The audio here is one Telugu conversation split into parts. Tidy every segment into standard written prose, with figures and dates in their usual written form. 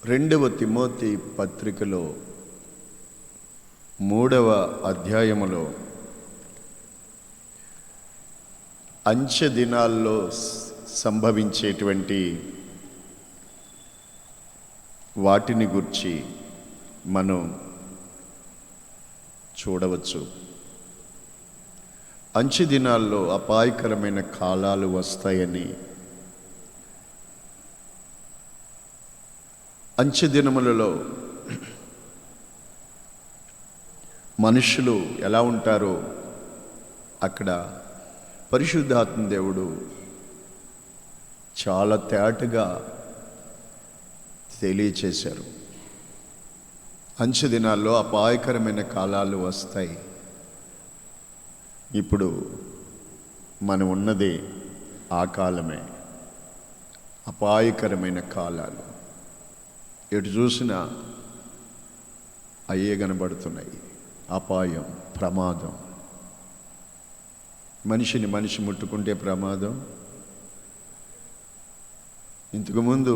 రెండవ తిమోతి పత్రికలో 3వ అధ్యాయములో అంచె దినాల్లో సంభవించేటువంటి వాటిని గురించి మనం చూడవచ్చు. అంచె దినాల్లో అపాయకరమైన కాలాలు వస్తాయని, అంచె దినములలో మనుషులు ఎలా ఉంటారో అక్కడ పరిశుద్ధాత్మ దేవుడు చాలా తేటగా తెలియచేశారు. అంచె దినాల్లో అపాయకరమైన కాలాలు వస్తాయి. ఇప్పుడు మనం ఉన్నది ఆ కాలమే. అపాయకరమైన కాలాలు ఎటు చూసినా అయ్యే కనబడుతున్నాయి. అపాయం, ప్రమాదం. మనిషిని మనిషి ముట్టుకుంటే ప్రమాదం. ఇంతకుముందు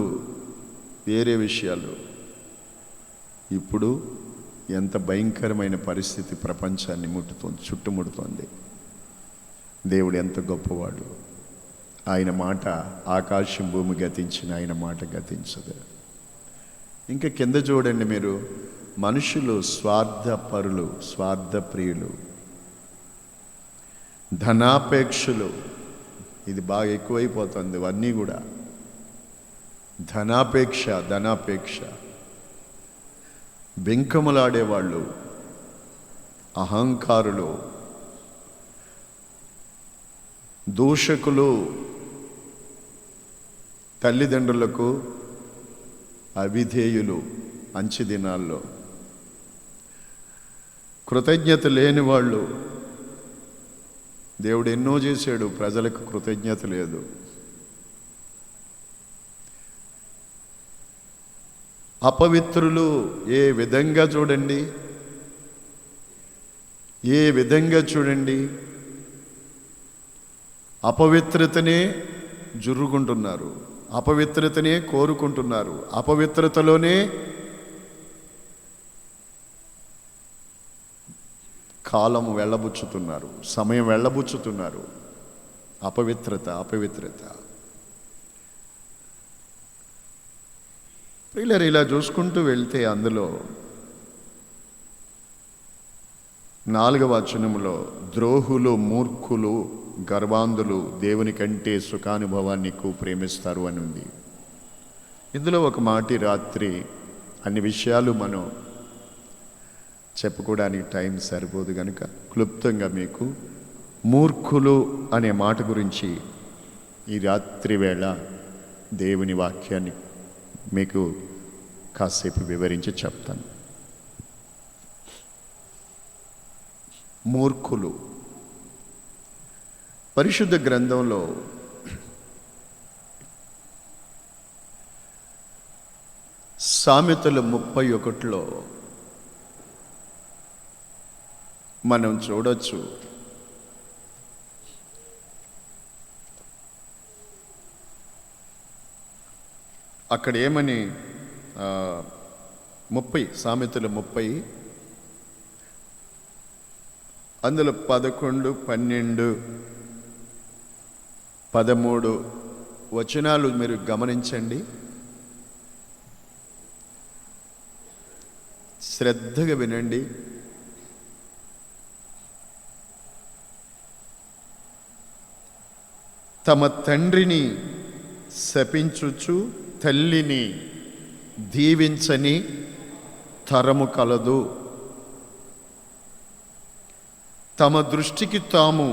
వేరే విషయాలు. ఇప్పుడు ఎంత భయంకరమైన పరిస్థితి ప్రపంచాన్ని చుట్టుముడుతోంది. దేవుడు ఎంత గొప్పవాడు. ఆయన మాట ఆకాశం భూమి గతించిన ఆయన మాట గతించదు. ఇంకా కింద చూడండి మీరు, మనుషులు స్వార్థపరులు, స్వార్థప్రియులు, ధనాపేక్షలు. ఇది బాగా ఎక్కువైపోతుంది. ఇవన్నీ కూడా ధనాపేక్ష. బెంకములాడేవాళ్ళు, అహంకారులు, దూషకులు, తల్లిదండ్రులకు అవిధేయులు. అంచె దినాల్లో కృతజ్ఞత లేని వాళ్ళు. దేవుడు ఎన్నో చేశాడు, ప్రజలకు కృతజ్ఞత లేదు. అపవిత్రులు. ఏ విధంగా చూడండి, అపవిత్రతనే జుర్రుకుంటున్నారు, అపవిత్రతనే కోరుకుంటున్నారు, అపవిత్రతలోనే కాలం వెళ్ళబుచ్చుతున్నారు, సమయం వెళ్ళబుచ్చుతున్నారు. అపవిత్రత. ప్రియులారా, ఇలా చూసుకుంటూ వెళ్తే అందులో 4వ వచనములో ద్రోహులు, మూర్ఖులు, గర్వాంధులు దేవుని కంటే సుఖానుభవాన్ని ఎక్కువ ప్రేమిస్తారు అని ఉంది. ఇందులో ఒక మాటి రాత్రి అన్ని విషయాలు మనం చెప్పుకోవడానికి టైం సరిపోదు కనుక క్లుప్తంగా మీకు మూర్ఖులు అనే మాట గురించి ఈ రాత్రి వేళ దేవుని వాక్యాన్ని మీకు కాసేపు వివరించి చెప్తాను. మూర్ఖులు. పరిశుద్ధ గ్రంథంలో సామెతలు 31లో మనం చూడొచ్చు. అక్కడ ఏమని 30 సామెతలు 30 అందులో 11, 12, 13 వచనాలు మీరు గమనించండి. శ్రద్ధగా వినండి. తమ తండ్రిని శపించుచు తల్లిని దీవించని తరము కలదు. తమ దృష్టికి తాము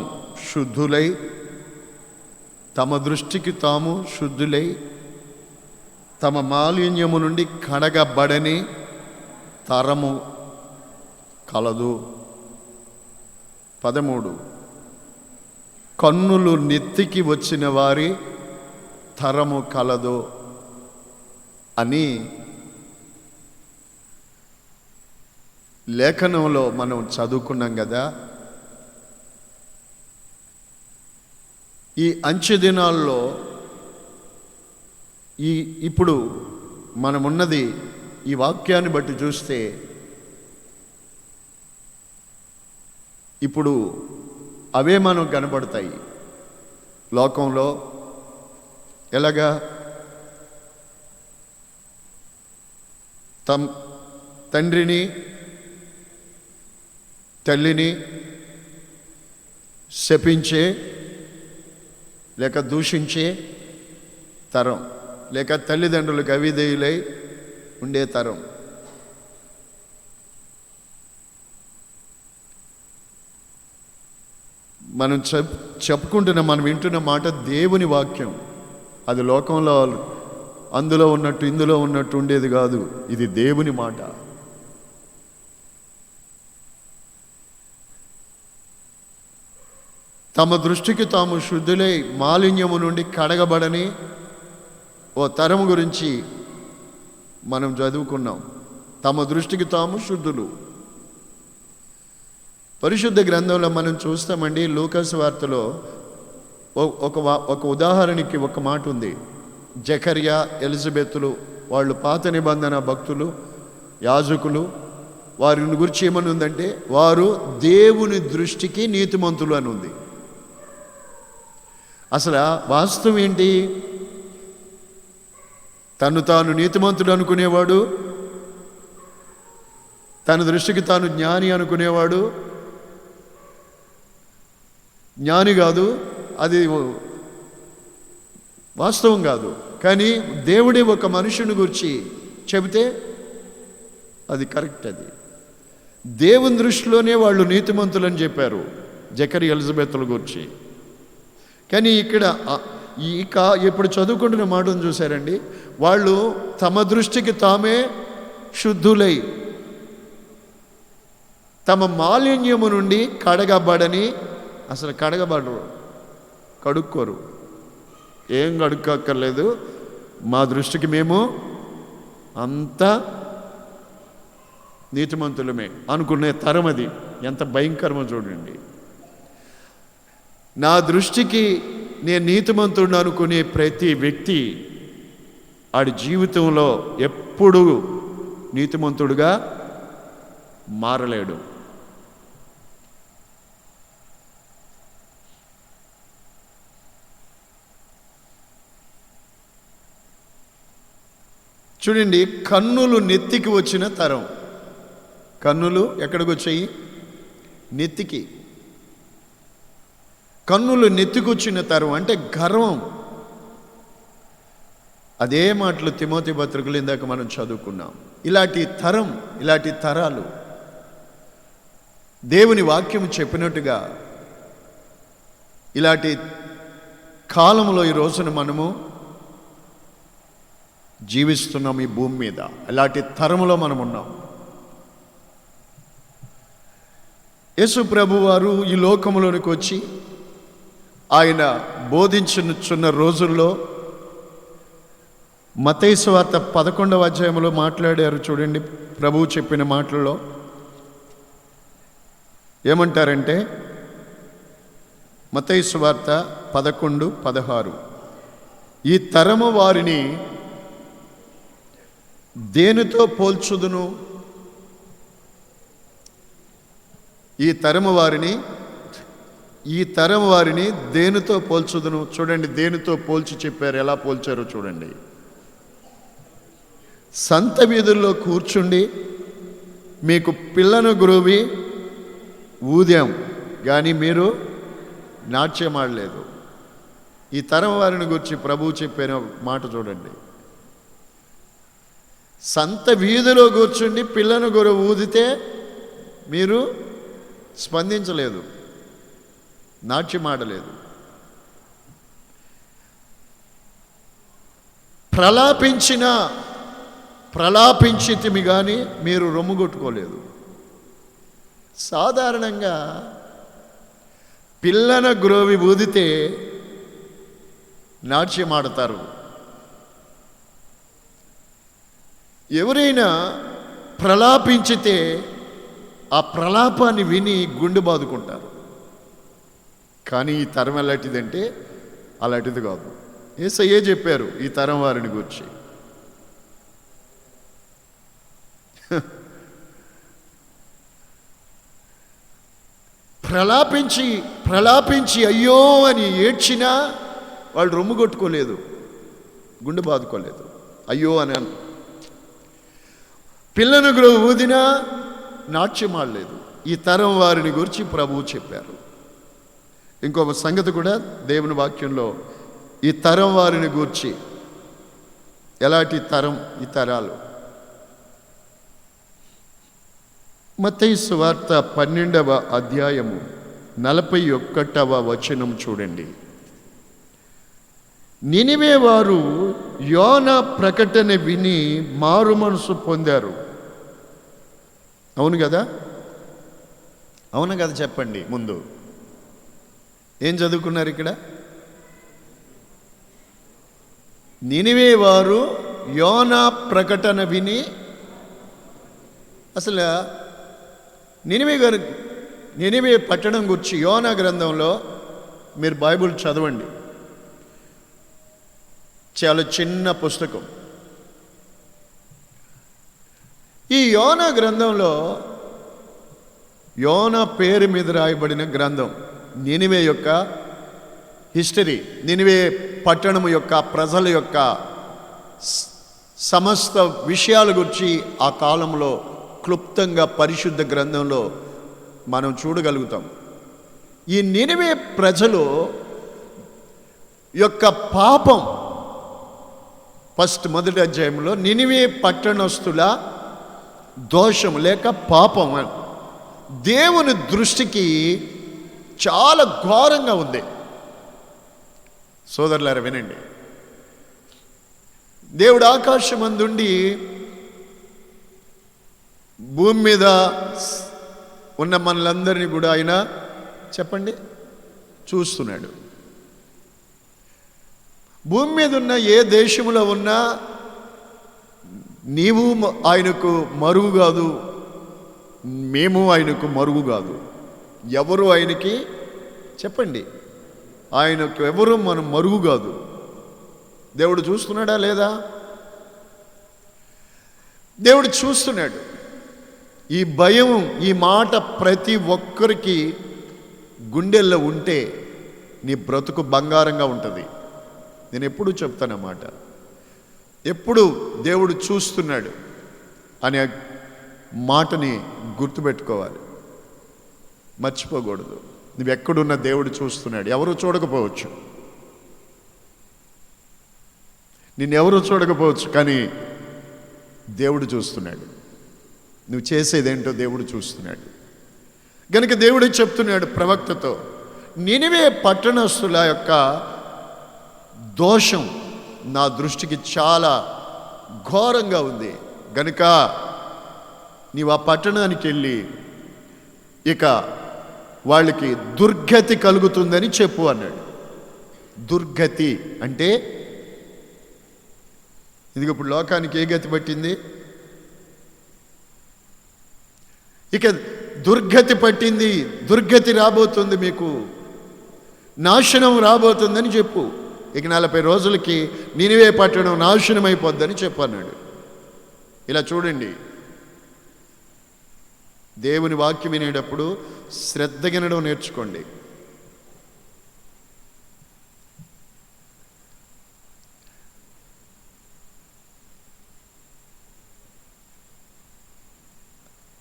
శుద్ధులై తమ మాలిన్యము నుండి కడగబడని తరము కలదు. 13 కన్నులు నెత్తికి వచ్చిన వారి తరము కలదు అని లేఖనంలో మనం చదువుకున్నాం కదా. ఈ అంచె దినాల్లో ఇప్పుడు మనమున్నది ఈ వాక్యాన్ని బట్టి చూస్తే ఇప్పుడు అవే మనకు కనబడతాయి లోకంలో. ఎలాగా? తండ్రిని తల్లిని శపించే లేక దూషించే తరం, లేక తల్లిదండ్రులకు అవిధేయులై ఉండే తరం. మనం చెప్పుకుంటున్న మనం వింటున్న మాట దేవుని వాక్యం. అది లోకంలో అందులో ఉన్నట్టు ఇందులో ఉన్నట్టు ఉండేది కాదు. ఇది దేవుని మాట. తమ దృష్టికి తాము శుద్ధులై మాలిన్యము నుండి కడగబడని ఓ తరము గురించి మనం చదువుకున్నాం. తమ దృష్టికి తాము శుద్ధులు. పరిశుద్ధ గ్రంథంలో మనం చూస్తామండి. లూకాసు వార్తలో ఒక ఉదాహరణకి ఒక మాట ఉంది. జకర్యా, ఎలిజబెత్తులు, వాళ్ళు పాత నిబంధన భక్తులు, యాజకులు. వారిని గురించి ఏమని ఉందంటే, వారు దేవుని దృష్టికి నీతిమంతులు అని ఉంది. అసలు వాస్తవం ఏంటి? తను తాను నీతిమంతుడు అనుకునేవాడు, తన దృష్టికి తాను జ్ఞాని అనుకునేవాడు జ్ఞాని కాదు. అది వాస్తవం కాదు. కానీ దేవుడే ఒక మనుషుని గురించి చెబితే అది కరెక్ట్. అది దేవుని దృష్టిలోనే వాళ్ళు నీతిమంతులని చెప్పారు జకర్యా, ఎలిజబెత్తుల గురించి. కానీ ఇక్కడ ఇప్పుడు చదువుకుంటున్న మాటను చూశారండి. వాళ్ళు తమ దృష్టికి తామే శుద్ధులై తమ మాలిన్యము నుండి కడగబడని, అసలు కడగబడరు, కడుక్కోరు. ఏం కడుక్కోక్కర్లేదు, మా దృష్టికి మేము అంతా నీతిమంతులమే అనుకునే తరం అది. ఎంత భయంకరమో చూడండి. నా దృష్టికి నేను నీతిమంతుడు అనుకునే ప్రతి వ్యక్తి ఆడి జీవితంలో ఎప్పుడూ నీతిమంతుడుగా మారలేడు. చూడండి, కన్నులు నెత్తికి వచ్చిన తరం. కన్నులు ఎక్కడికి వచ్చాయి? నెత్తికి. కన్నులు నెత్తికొచ్చిన తరం అంటే గర్వం. అదే మాటలు తిమోతి పత్రికలు ఇందాక మనం చదువుకున్నాం. ఇలాంటి తరం, ఇలాంటి తరాలు దేవుని వాక్యం చెప్పినట్టుగా ఇలాంటి కాలంలో ఈ రోజున మనము జీవిస్తున్నాం ఈ భూమి మీద. ఇలాంటి తరంలో మనం ఉన్నాం. యేసు ప్రభు వారు ఈ లోకంలోనికి వచ్చి ఆయన బోధించున్న రోజుల్లో మత్తయి సువార్త 11వ అధ్యాయంలో మాట్లాడారు. చూడండి, ప్రభువు చెప్పిన మాటల్లో ఏమంటారంటే, మత్తయి సువార్త 11:16, ఈ తరము వారిని దేనితో పోల్చుదును? ఈ తరము వారిని దేనితో పోల్చుదును? చూడండి, దేనితో పోల్చి చెప్పారు. ఎలా పోల్చారో చూడండి. సంత వీధుల్లో కూర్చుండి మీకు పిల్లను గురువి ఊదాం, కానీ మీరు నాట్యం ఆడలేదు. ఈ తరం వారిని గురించి ప్రభువు చెప్పిన మాట చూడండి. సంత వీధిలో కూర్చుండి పిల్లను గురువు ఊదితే మీరు స్పందించలేదు, నాట్యం ఆడలేదు. ప్రలాపించితిమి కానీ మీరు రొమ్ము కొట్టుకోలేదు. సాధారణంగా పిల్లన గ్రోవి ఊదితే నాట్యం ఆడతారు. ఎవరైనా ప్రలాపించితే ఆ ప్రలాపాన్ని విని గుండె బాదుకుంటారు. కానీ ఈ తరం ఎలాంటిదంటే అలాంటిది కాదు. యేసయ్యే చెప్పారు ఈ తరం వారిని గురించి. ప్రలాపించి అయ్యో అని ఏడ్చినా వాళ్ళు రొమ్ము కొట్టుకోలేదు, గుండె బాదుకోలేదు. అయ్యో అని పిల్లను ఊదినా నాట్యమాడలేదు. ఈ తరం వారిని గురించి ప్రభువు చెప్పారు. ఇంకొక సంగతి కూడా దేవుని వాక్యంలో ఈ తరం వారిని గూర్చి, ఎలాంటి తరం ఈ తరాలు, మత్తయి సువార్త 12వ అధ్యాయము 41వ వచనం చూడండి. నినివే వారు యోనా ప్రకటన విని మారు మనసు పొందారు. అవును కదా? అవును కదా? చెప్పండి ముందు. ఏం చదువుకున్నారు ఇక్కడ? నినివే వారు యోనా ప్రకటన విని, అసలు నినివే పట్టణం గురించి యోనా గ్రంథంలో మీరు బైబిల్ చదవండి. చాలా చిన్న పుస్తకం. ఈ యోనా గ్రంథంలో యోనా పేరు మీద రాయబడిన గ్రంథం. నినివే యొక్క హిస్టరీ, నినివే పట్టణం యొక్క ప్రజల యొక్క సమస్త విషయాల గురించి ఆ కాలంలో క్లుప్తంగా పరిశుద్ధ గ్రంథంలో మనం చూడగలుగుతాం. ఈ నినివే ప్రజలు యొక్క పాపం, మొదటి అధ్యాయంలో నినివే పట్టణస్తుల దోషం లేక పాపం దేవుని దృష్టికి చాలా ఘోరంగా ఉంది. సోదరులారా వినండి. దేవుడు ఆకాశమందుండి భూమి మీద ఉన్న మనలందరినీ కూడా ఆయన చెప్పండి చూస్తున్నాడు. భూమి మీద ఉన్న ఏ దేశంలో ఉన్నా నీవు ఆయనకు మరుగు కాదు, మేము ఆయనకు మరుగు కాదు. ఎవరు ఆయనకి చెప్పండి, ఆయనకు ఎవరు మనం మరుగు కాదు. దేవుడు చూస్తున్నాడా లేదా? దేవుడు చూస్తున్నాడు. ఈ భయం, ఈ మాట ప్రతి ఒక్కరికి గుండెల్లో ఉంటే నీ బ్రతుకు బంగారంగా ఉంటుంది. నేను ఎప్పుడు చెప్తానన్నమాట. ఎప్పుడు దేవుడు చూస్తున్నాడు అనే మాటని గుర్తుపెట్టుకోవాలి, మర్చిపోకూడదు. నువ్వు ఎక్కడున్న దేవుడు చూస్తున్నాడు. ఎవరు చూడకపోవచ్చు, నిన్నెవరూ చూడకపోవచ్చు, కానీ దేవుడు చూస్తున్నాడు. నువ్వు చేసేదేంటో దేవుడు చూస్తున్నాడు. కనుక దేవుడు చెప్తున్నాడు ప్రవక్తతో, నినివే పట్టణస్తుల యొక్క దోషం నా దృష్టికి చాలా ఘోరంగా ఉంది. గనుక నీవు ఆ పట్టణానికి వెళ్ళి ఇక వాళ్ళకి దుర్గతి కలుగుతుందని చెప్పు అన్నాడు. దుర్గతి అంటే ఇది ఇప్పుడు లోకానికి ఏ గతి పట్టింది? ఇక దుర్గతి పట్టింది, దుర్గతి రాబోతుంది, మీకు నాశనం రాబోతుందని చెప్పు. ఇక 40 రోజులకి నినివే పట్టణం నాశనం అయిపోద్దని చెప్పన్నాడు. ఇలా చూడండి, దేవుని వాక్యం వినేటప్పుడు శ్రద్ధ వినడం నేర్చుకోండి.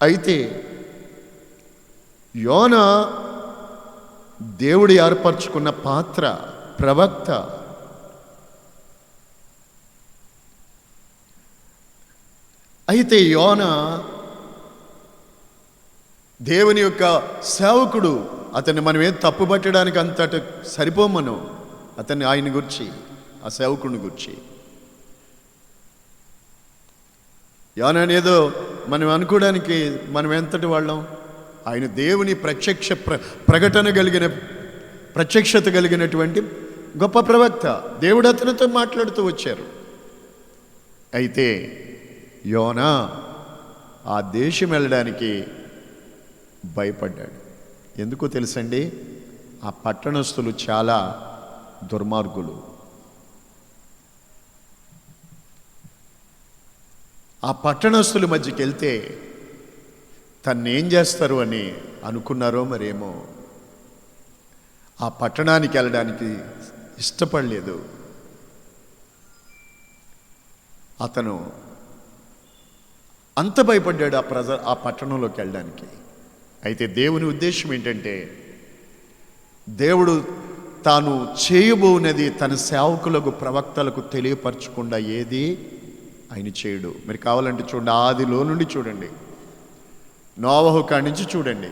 అయితే యోనా దేవుడు ఏర్పరచుకున్న పాత్ర, ప్రవక్త. అయితే యోనా దేవుని యొక్క సేవకుడు. అతన్ని మనం ఏం తప్పు పట్టడానికి అంతట సరిపోమను. అతన్ని ఆయన గురించి, ఆ సేవకుడిని గురించి. యోనాని ఏదో మనం అనుకోవడానికి మనం ఎంతటి వాళ్ళం? ఆయన దేవుని ప్రత్యక్షత కలిగినటువంటి గొప్ప ప్రవక్త. దేవుడు అతనితో మాట్లాడుతూ వచ్చారు. అయితే యోనా ఆ దేశం వెళ్ళడానికి భయపడ్డాడు. ఎందుకో తెలుసండి? ఆ పట్టణస్థులు చాలా దుర్మార్గులు. ఆ పట్టణస్తుల మధ్యకి వెళ్తే తన్నేం చేస్తారు అని అనుకున్నారో మరేమో. ఆ పట్టణానికి వెళ్ళడానికి ఇష్టపడలేదు. అతను అంత భయపడ్డాడు ఆ పట్టణంలోకి వెళ్ళడానికి. అయితే దేవుని ఉద్దేశం ఏంటంటే, దేవుడు తాను చేయబోనది తన సేవకులకు ప్రవక్తలకు తెలియపరచకుండా ఏది ఆయన చేయడు. మీరు కావాలంటే చూడండి, ఆదిలో నుండి చూడండి, నోవహు కాడి నుంచి చూడండి.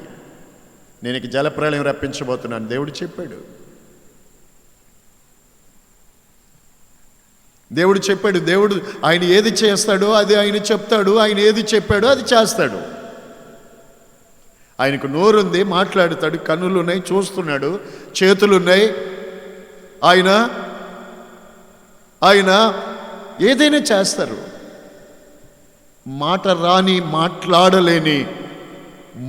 నేను ఇక జలప్రళయం రప్పించబోతున్నాను దేవుడు చెప్పాడు. దేవుడు ఆయన ఏది చేస్తాడో అది ఆయన చెప్తాడు. ఆయన ఏది చెప్పాడో అది చేస్తాడు. ఆయనకు నోరుంది, మాట్లాడుతాడు, కన్నులు ఉన్నాయి, చూస్తున్నాడు, చేతులున్నాయి. ఆయన ఏదైనా చేస్తారు. మాట రాని, మాట్లాడలేని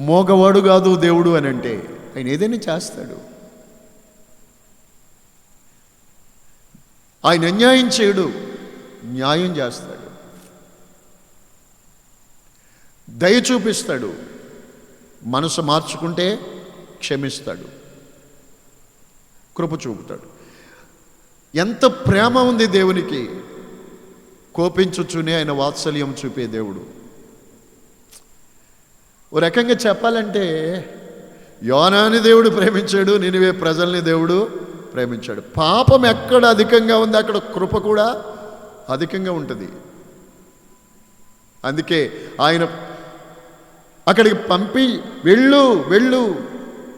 మోగవాడు కాదు దేవుడు అని అంటే ఆయన ఏదైనా చేస్తాడు. ఆయన అన్యాయం చేయడు, న్యాయం చేస్తాడు. దయ చూపిస్తాడు, మనసు మార్చుకుంటే క్షమిస్తాడు, కృప చూపుతాడు. ఎంత ప్రేమ ఉంది దేవునికి! కోపించుచునే ఆయన వాత్సల్యం చూపే దేవుడు. ఓ రకంగా చెప్పాలంటే, యోనాని దేవుడు ప్రేమించాడు, నినివే ప్రజల్ని దేవుడు ప్రేమించాడు. పాపం ఎక్కడ అధికంగా ఉంది అక్కడ కృప కూడా అధికంగా ఉంటుంది. అందుకే ఆయన అక్కడికి పంపి వెళ్ళు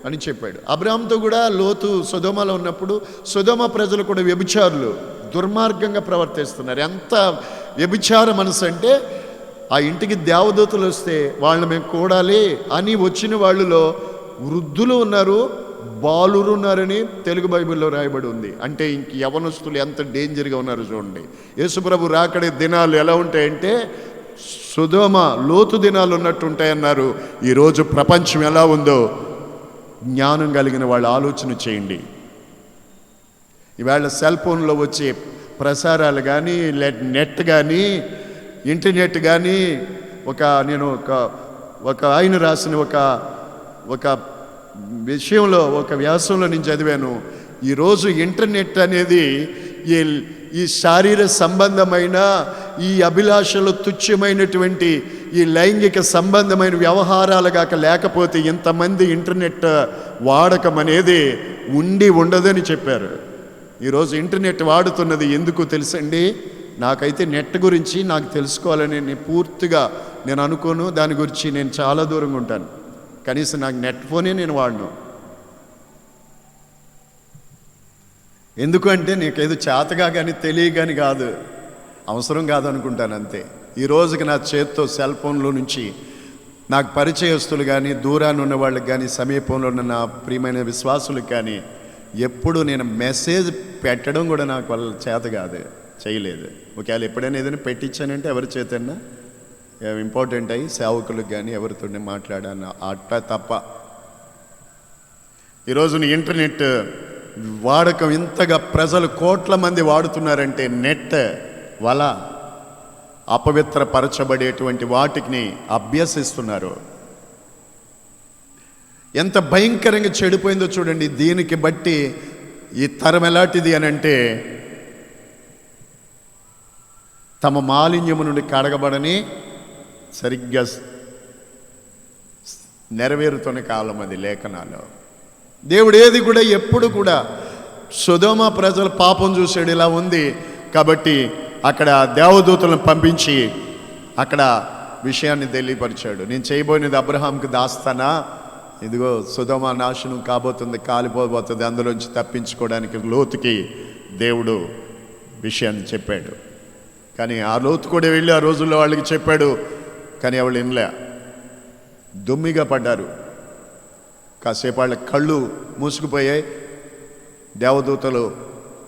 అని చెప్పాడు. అబ్రాహాముతో కూడా లోతు సొదొమలో ఉన్నప్పుడు సొదొమ ప్రజలు కూడా వ్యభిచారులు, దుర్మార్గంగా ప్రవర్తిస్తున్నారు. ఎంత వ్యభిచార మనసు అంటే, ఆ ఇంటికి దేవదూతలు వస్తే వాళ్ళని మేము కూడాలి అని వచ్చిన వాళ్ళలో వృద్ధులు ఉన్నారు, బాలురు ఉన్నారని తెలుగు బైబిల్లో రాయబడి ఉంది. అంటే ఇంక యవనస్తులు ఎంత డేంజర్గా ఉన్నారు చూడండి. యేసుప్రభు రాకడే దినాలు ఎలా ఉంటాయంటే సొదొమ లోతు దినాలు ఉన్నట్టు ఉంటాయన్నారు. ఈరోజు ప్రపంచం ఎలా ఉందో జ్ఞానం కలిగిన వాళ్ళు ఆలోచన చేయండి. ఈవేళ సెల్ ఫోన్లో వచ్చే ప్రసారాలు కానీ, నెట్ కానీ, ఇంటర్నెట్ కానీ, నేను ఒక ఆయన రాసిన ఒక విషయంలో, ఒక వ్యాసంలో నేను చదివాను. ఈరోజు ఇంటర్నెట్ అనేది ఈ శారీర సంబంధమైన, ఈ అభిలాషలు తుచ్చమైనటువంటి ఈ లైంగిక సంబంధమైన వ్యవహారాలు కాక లేకపోతే ఇంతమంది ఇంటర్నెట్ వాడకం అనేది ఉండదని చెప్పారు. ఈరోజు ఇంటర్నెట్ వాడుతున్నది ఎందుకు తెలుసండి? నాకైతే నెట్ గురించి నాకు తెలుసుకోవాలని పూర్తిగా నేను అనుకోను. దాని గురించి నేను చాలా దూరంగా ఉంటాను. కనీసం నాకు నెట్ ఫోనే నేను వాడను. ఎందుకంటే నీకేదో చేతగా కానీ తెలియగాని కాదు, అవసరం కాదనుకుంటాను అంతే. ఈ రోజుకి నా చేత్తో సెల్ ఫోన్లో నుంచి నాకు పరిచయస్తులు కానీ, దూరాన్ని ఉన్న వాళ్ళకి కానీ, సమీపంలో ఉన్న నా ప్రియమైన విశ్వాసులకు కానీ ఎప్పుడు నేను మెసేజ్ పెట్టడం కూడా నాకు వాళ్ళ చేత కాదు, చేయలేదు. ఒకవేళ ఎప్పుడైనా ఏదైనా పెట్టించానంటే ఎవరి చేతన్నా ఇంపార్టెంట్ అయ్యి సేవకులకు కానీ ఎవరితోనే మాట్లాడాను అట్లా తప్ప. ఈరోజు ఇంటర్నెట్ వాడకం ఇంతగా ప్రజలు కోట్ల మంది వాడుతున్నారంటే నెట్ వల్ల అపవిత్రపరచబడేటువంటి వాటిని అభ్యసిస్తున్నారు. ఎంత భయంకరంగా చెడిపోయిందో చూడండి. దీనికి బట్టి ఈ తరం ఎలాంటిది అని అంటే, తమ మాలిన్యము నుండి కడగబడని సరిగ్గా నెరవేరుతున్న కాలం అది లేఖనాలు. దేవుడు ఏది కూడా ఎప్పుడు కూడా సొదొమ ప్రజల పాపం చూసాడు, ఇలా ఉంది కాబట్టి అక్కడ దేవదూతలను పంపించి అక్కడ విషయాన్ని తెలియపరిచాడు. నేను చేయబోయినది అబ్రహాంకి దాస్తానా, ఇదిగో సొదొమ నాశనం కాబోతుంది, కాలిపోబోతుంది, అందులోంచి తప్పించుకోవడానికి లోతుకి దేవుడు విషయాన్ని చెప్పాడు. కానీ ఆ లోతు కూడా వెళ్ళి ఆ రోజుల్లో వాళ్ళకి చెప్పాడు, కానీ వాళ్ళు వినలే, దుమ్మిగా పడ్డారు. కాసేపు వాళ్ళ కళ్ళు మూసుకుపోయాయి, దేవదూతలు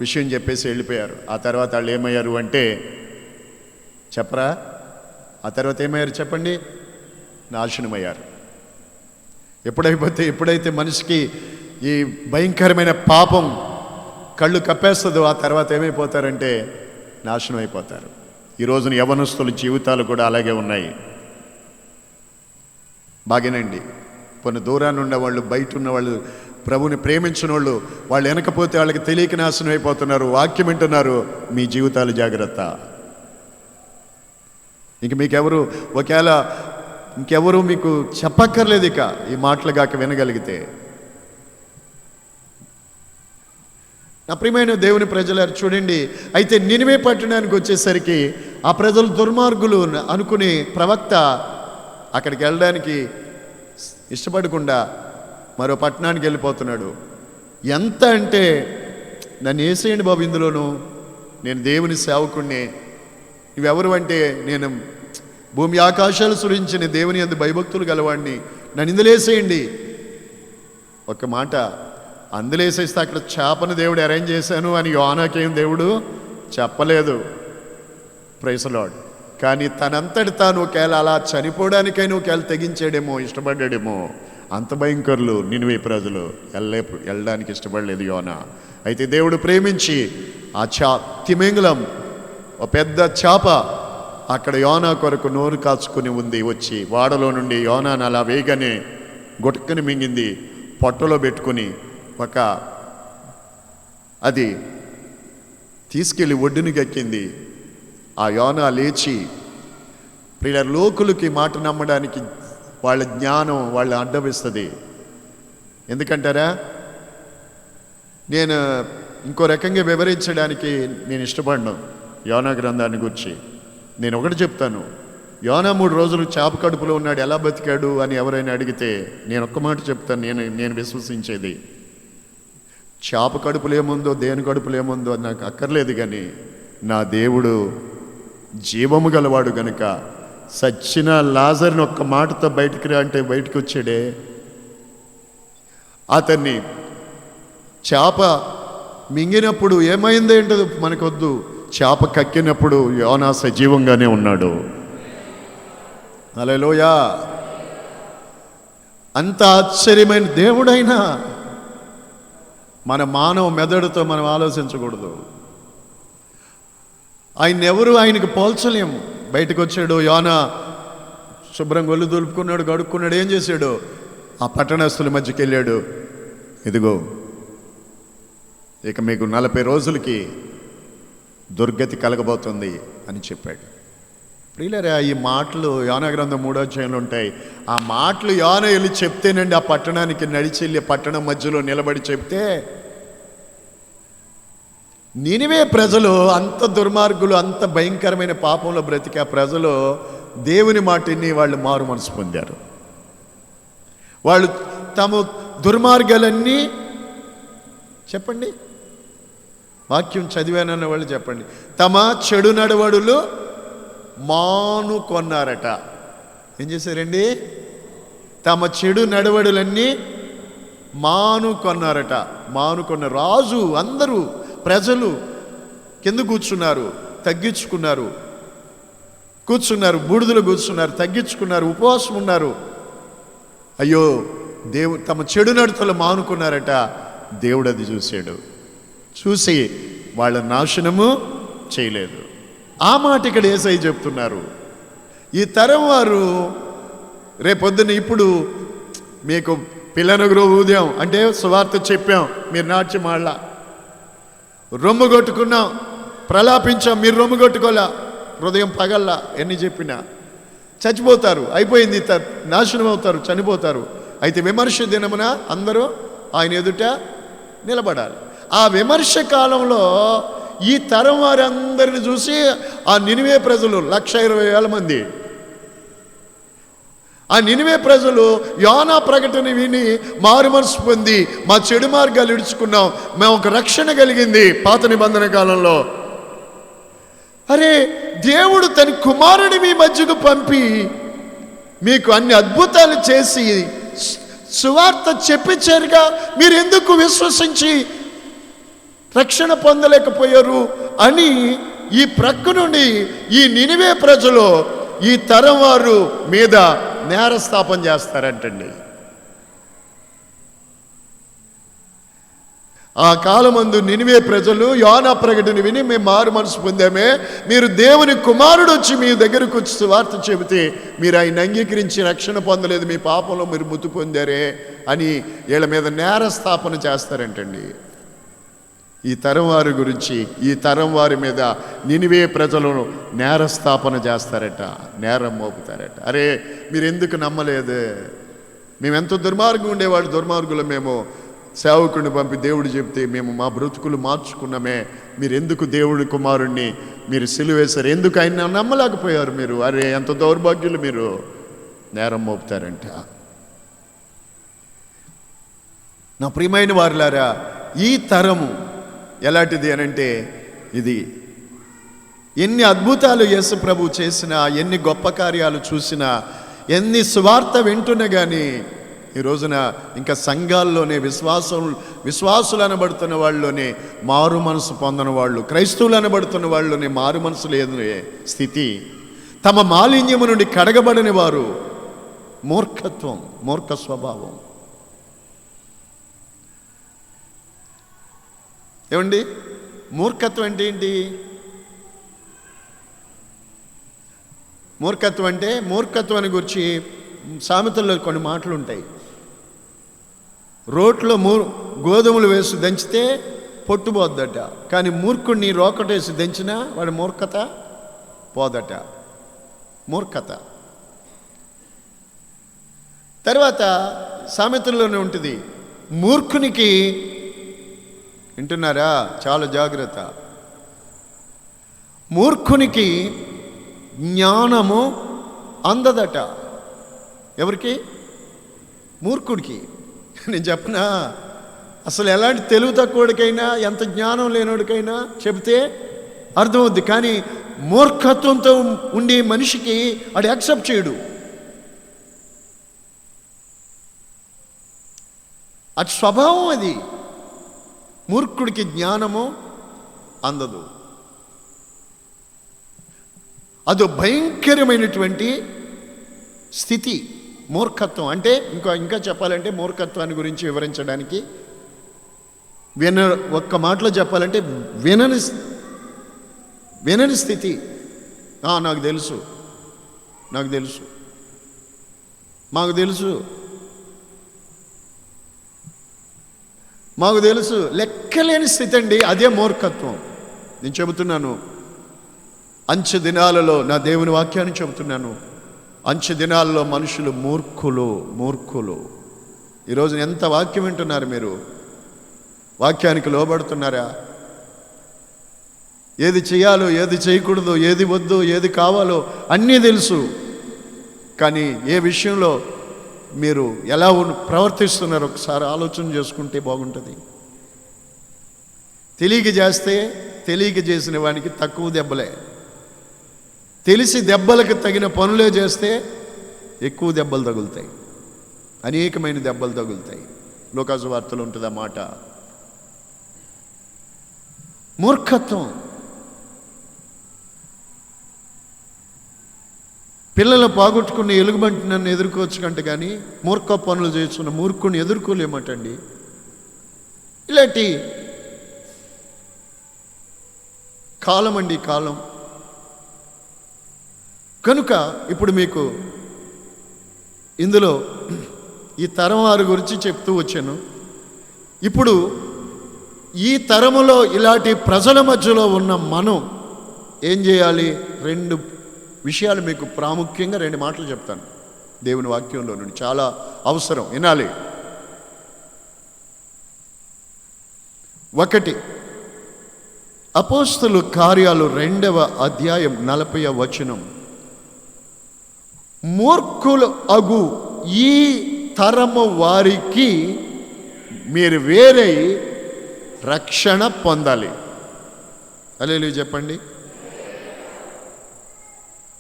విషయం చెప్పేసి వెళ్ళిపోయారు. ఆ తర్వాత వాళ్ళు ఏమయ్యారు అంటే చెప్పరా? ఆ తర్వాత ఏమయ్యారు చెప్పండి? నాశనమయ్యారు. ఎప్పుడైతే మనిషికి ఈ భయంకరమైన పాపం కళ్ళు కప్పేస్తుందో ఆ తర్వాత ఏమైపోతారంటే నాశనం అయిపోతారు. ఈ రోజున యవనస్తుల జీవితాలు కూడా అలాగే ఉన్నాయి. బాగేనండి, కొన్ని దూరాన్ని ఉన్నవాళ్ళు, బయట ఉన్నవాళ్ళు, ప్రభుని ప్రేమించిన వాళ్ళు వెనకపోతే వాళ్ళకి తెలియక నాశనం అయిపోతున్నారు. వాక్యం వింటున్నారు, మీ జీవితాలు జాగ్రత్త. ఇంక మీకెవరు ఒకవేళ ఇంకెవరు మీకు చెప్పక్కర్లేదు ఇక ఈ మాటలు గాక వినగలిగితే. నా ప్రియమైన దేవుని ప్రజలారు చూడండి, అయితే నినివే పట్టణానికి వచ్చేసరికి ఆ ప్రజలు దుర్మార్గులు అనుకుని ప్రవక్త అక్కడికి వెళ్ళడానికి ఇష్టపడకుండా మరో పట్టణానికి వెళ్ళిపోతున్నాడు. ఎంత అంటే, నన్ను వేసేయండి బాబు, ఇందులోనూ నేను దేవుని సేవకుణ్ణి, నువ్వెవరు అంటే నేను భూమి ఆకాశాలు సృజించిన దేవుని యందు భయభక్తులు గలవాడిని, నన్ను ఇందులో వేసేయండి. ఒక మాట, అందులేసేస్తే అక్కడ చేపను దేవుడు అరేంజ్ చేశాను అని యోనాకేం దేవుడు చెప్పలేదు. Praise the lord. కానీ తనంతటి తాను ఒకవేళ అలా చనిపోవడానికైనా ఒకవేళ తెగించాడేమో, ఇష్టపడ్డాడేమో. అంత భయంకరులు నినివే ప్రజలు, వెళ్ళడానికి ఇష్టపడలేదు యోనా. అయితే దేవుడు ప్రేమించి ఆ తిమింగలం, ఒక పెద్ద చేప అక్కడ యోనా కొరకు నోరు కాచుకుని ఉంది, వచ్చి వాడలో నుండి యోనాను అలా వేగనే గుటక్కని మింగింది, పొట్టలో పెట్టుకుని అది తీసుకెళ్ళి ఒడ్డునికి ఎక్కింది. ఆ యోనా లేచి, ప్రియుల లోకులకి మాట నమ్మడానికి వాళ్ళ జ్ఞానం వాళ్ళ అడ్డమిస్తుంది. ఎందుకంటారా, నేను ఇంకో రకంగా వివరించడానికి నేను ఇష్టపడను యోనా గ్రంథాన్ని గురించి. నేను ఒకటి చెప్తాను, యోనా 3 రోజులు చేప కడుపులో ఉన్నాడు, ఎలా బతికాడు అని ఎవరైనా అడిగితే నేను ఒక్క మాట చెప్తాను, నేను విశ్వసించేది, చేప కడుపులో ఏముందో దేని కడుపులో ఏముందో నాకు అక్కర్లేదు, కానీ నా దేవుడు జీవము గలవాడు గనుక సచ్చిన లాజర్ని ఒక్క మాటతో బయటికి రా అంటే బయటికి వచ్చాడే. అతన్ని చేప మింగినప్పుడు ఏమైందేంటో మనకొద్దు, చేప కక్కినప్పుడు యోనా సజీవంగానే ఉన్నాడు. హల్లెలూయా. అంత ఆశ్చర్యమైన దేవుడైనా మన మానవ మెదడుతో మనం ఆలోచించకూడదు. ఆయనకు పోల్చలేము. బయటకు వచ్చాడు యోనా, శుభ్రంగా ఒళ్ళు దులుపుకున్నాడు, గడుక్కున్నాడు. ఏం చేశాడు? ఆ పట్టణస్తుల మధ్యకి వెళ్ళాడు, ఇదిగో ఇక మీకు 40 రోజులకి దుర్గతి కలగబోతుంది అని చెప్పాడు. ప్రియులారా, ఈ మాటలు యోనా గ్రంథం 3వ అధ్యాయంలో ఉంటాయి. ఆ మాటలు యోనా వెళ్ళి చెప్తేనండి, ఆ పట్టణానికి నడిచి వెళ్ళి పట్టణం మధ్యలో నిలబడి చెప్తే, నినివే ప్రజలు అంత దుర్మార్గులు, అంత భయంకరమైన పాపంలో బ్రతికి ఆ ప్రజలు దేవుని మాటిని వాళ్ళు మారు మనసు పొందారు. వాళ్ళు తమ దుర్మార్గాలన్నీ, చెప్పండి, వాక్యం చదివానన్న వాళ్ళు చెప్పండి, తమ చెడు నడవడులు మానుకొన్నారట. ఏం చేశారండి? తమ చెడు నడవడులన్నీ మానుకొన్నారట. మానుకొన్న రాజు, అందరూ ప్రజలు కింద కూర్చున్నారు, తగ్గించుకున్నారు, బూడిదలో కూర్చున్నారు, తగ్గించుకున్నారు, ఉపవాసం ఉన్నారు. అయ్యో, దేవుడు తమ చెడు నడతలు మానుకున్నారట. దేవుడు అది చూశాడు, చూసి వాళ్ళ నాశనము చేయలేదు. ఆ మాట ఇక్కడ యేసయ్య చెప్తున్నారు. ఈ తరం వారు రేపొద్దున, ఇప్పుడు మీకు పిల్లనగురు ఊదాం అంటే సువార్త చెప్పాం, మీరు నాట్యం ఆడలా, రొమ్ము కొట్టుకున్నాం, ప్రలాపించాం, మీరు రొమ్ము కొట్టుకోలా, హృదయం పగల్లా, ఎన్ని చెప్పినా చచ్చిపోతారు, అయిపోయింది, నాశనం అవుతారు, చనిపోతారు. అయితే విమర్శ దినమున అందరూ ఆయన ఎదుట నిలబడాలి. ఆ విమర్శ కాలంలో ఈ తరం వారందరిని చూసి ఆ నినివే ప్రజలు 120,000 మంది, ఆ నినివే ప్రజలు యోనా ప్రకటన విని మారు మనసు పొంది, మా చెడు మార్గాలు ఇడుచుకున్నాం, మేము ఒక రక్షణ కలిగింది పాత నిబంధన కాలంలో. అరే, దేవుడు తన కుమారుని మీ మధ్యకు పంపి మీకు అన్ని అద్భుతాలు చేసి సువార్త చెప్పించారుగా, మీరు ఎందుకు విశ్వసించి రక్షణ పొందలేకపోయారు అని ఈ ప్రక్క నుండి ఈ నినివే ప్రజలు ఈ తరం వారు మీద నేరస్థాపన చేస్తారంటండి. ఆ కాలమందు నినివే ప్రజలు యోనా ప్రకటన విని మేము మారు మనసు పొందామే, మీరు దేవుని కుమారుడు వచ్చి మీ దగ్గరకు వచ్చి సువార్త చెబితే మీరు ఆయన అంగీకరించి రక్షణ పొందలేదు, మీ పాపంలో మీరు మృతి పొందారే అని వీళ్ళ మీద నేరస్థాపన చేస్తారంటండి. ఈ తరం వారి గురించి, ఈ తరం వారి మీద నినివే ప్రజలను నేరస్థాపన చేస్తారట, నేరం మోపుతారట. అరే మీరు ఎందుకు నమ్మలేదు? మేమెంత దుర్మార్గం ఉండేవాళ్ళు, దుర్మార్గులు మేము, సేవకుడిని పంపి దేవుడు చెప్తే మేము మా బ్రతుకులు మార్చుకున్నామే, మీరు ఎందుకు దేవుడి కుమారుణ్ణి మీరు సిలువేశారు, ఎందుకు ఆయన నమ్మలేకపోయారు మీరు? అరే ఎంత దౌర్భాగ్యులు మీరు, నేరం మోపుతారంట. నా ప్రియమైన వారులారా, ఈ తరము ఎలాంటిది అనంటే, ఇది ఎన్ని అద్భుతాలు యేసు ప్రభు చేసినా, ఎన్ని గొప్ప కార్యాలు చూసినా, ఎన్ని సువార్త వింటున్నా కానీ ఈ రోజున ఇంకా సంఘాల్లోనే విశ్వాసులు అనబడుతున్న వాళ్ళలోనే మారు మనసు పొందని వాళ్ళు, క్రైస్తవులు అనబడుతున్న వాళ్ళలోనే మారు మనసు లేని స్థితి, తమ మాలిన్యము నుండి కడగబడని వారు, మూర్ఖత్వం, మూర్ఖ స్వభావం. ఏమండి మూర్ఖత్వం అంటే ఏంటి? మూర్ఖత్వం అంటే, మూర్ఖత్వాన్ని గురించి సామెతల్లో కొన్ని మాటలు ఉంటాయి. రోట్లో గోధుమలు వేసి దంచితే పొట్టుపోద్దట, కానీ మూర్ఖుడిని రోకటేసి దంచినా వాడి మూర్ఖత పోదట. మూర్ఖత. తర్వాత సామెతల్లోనే ఉంటుంది, మూర్ఖునికి, వింటున్నారా చాలా జాగ్రత్త, మూర్ఖునికి జ్ఞానము అందదట. ఎవరికి? మూర్ఖుడికి. నేను చెప్పనా, అసలు ఎలాంటి తెలివి తక్కువడికైనా, ఎంత జ్ఞానం లేనోడికైనా చెబితే అర్థమవుద్ది, కానీ మూర్ఖత్వంతో ఉండే మనిషికి అది యాక్సెప్ట్ చేయడు. అది స్వభావం. అది మూర్ఖుడికి జ్ఞానము అందదు. అదో భయంకరమైనటువంటి స్థితి మూర్ఖత్వం. అంటే ఇంకా చెప్పాలంటే మూర్ఖత్వాన్ని గురించి వివరించడానికి ఒక్క మాటలో చెప్పాలంటే వినని స్థితి. నాకు తెలుసు, మాకు తెలుసు లెక్కలేని స్థితి అండి. అదే మూర్ఖత్వం. నేను చెబుతున్నాను, అంచె దినాలలో నా దేవుని వాక్యాన్ని చెబుతున్నాను, అంచె దినాలలో మనుషులు మూర్ఖులు. ఈరోజు ఎంత వాక్యం వింటున్నారు మీరు? వాక్యానికి లోబడుతున్నారా? ఏది చేయాలో, ఏది చేయకూడదో, ఏది వద్దు, ఏది కావాలో అన్నీ తెలుసు, కానీ ఏ విషయంలో మీరు ఎలా ప్రవర్తిస్తున్నారు ఒకసారి ఆలోచన చేసుకుంటే బాగుంటుంది. తెలియక చేసిన వానికి తక్కువ దెబ్బలే, తెలిసి దెబ్బలకు తగిన పనులే చేస్తే ఎక్కువ దెబ్బలు తగులుతాయి, అనేకమైన దెబ్బలు తగులుతాయి. లోకాసు వార్తలు ఉంటుంది ఆ మాట. మూర్ఖత్వం. పిల్లలు పోగొట్టుకున్న ఎలుగుబంటి నన్ను ఎదుర్కోవచ్చు కంటే కానీ మూర్ఖ పనులు చేస్తున్న మూర్ఖుని ఎదుర్కోలేమటండి. ఇలాంటి కాలం అండి, కాలం. కనుక ఇప్పుడు మీకు ఇందులో ఈ తరం వారి గురించి చెప్తూ వచ్చాను. ఇప్పుడు ఈ తరములో ఇలాంటి ప్రజల మధ్యలో ఉన్న మనం ఏం చేయాలి? 2 విషయాలు మీకు ప్రాముఖ్యంగా 2 మాటలు చెప్తాను దేవుని వాక్యంలో నుండి, చాలా అవసరం, వినాలి. 1 అపోస్తలు కార్యాలు 2వ అధ్యాయం 40వ వచనం. మూర్ఖులు అగు ఈ తరము వారికి మీరు వేరే రక్షణ పొందాలి. హల్లెలూయా చెప్పండి.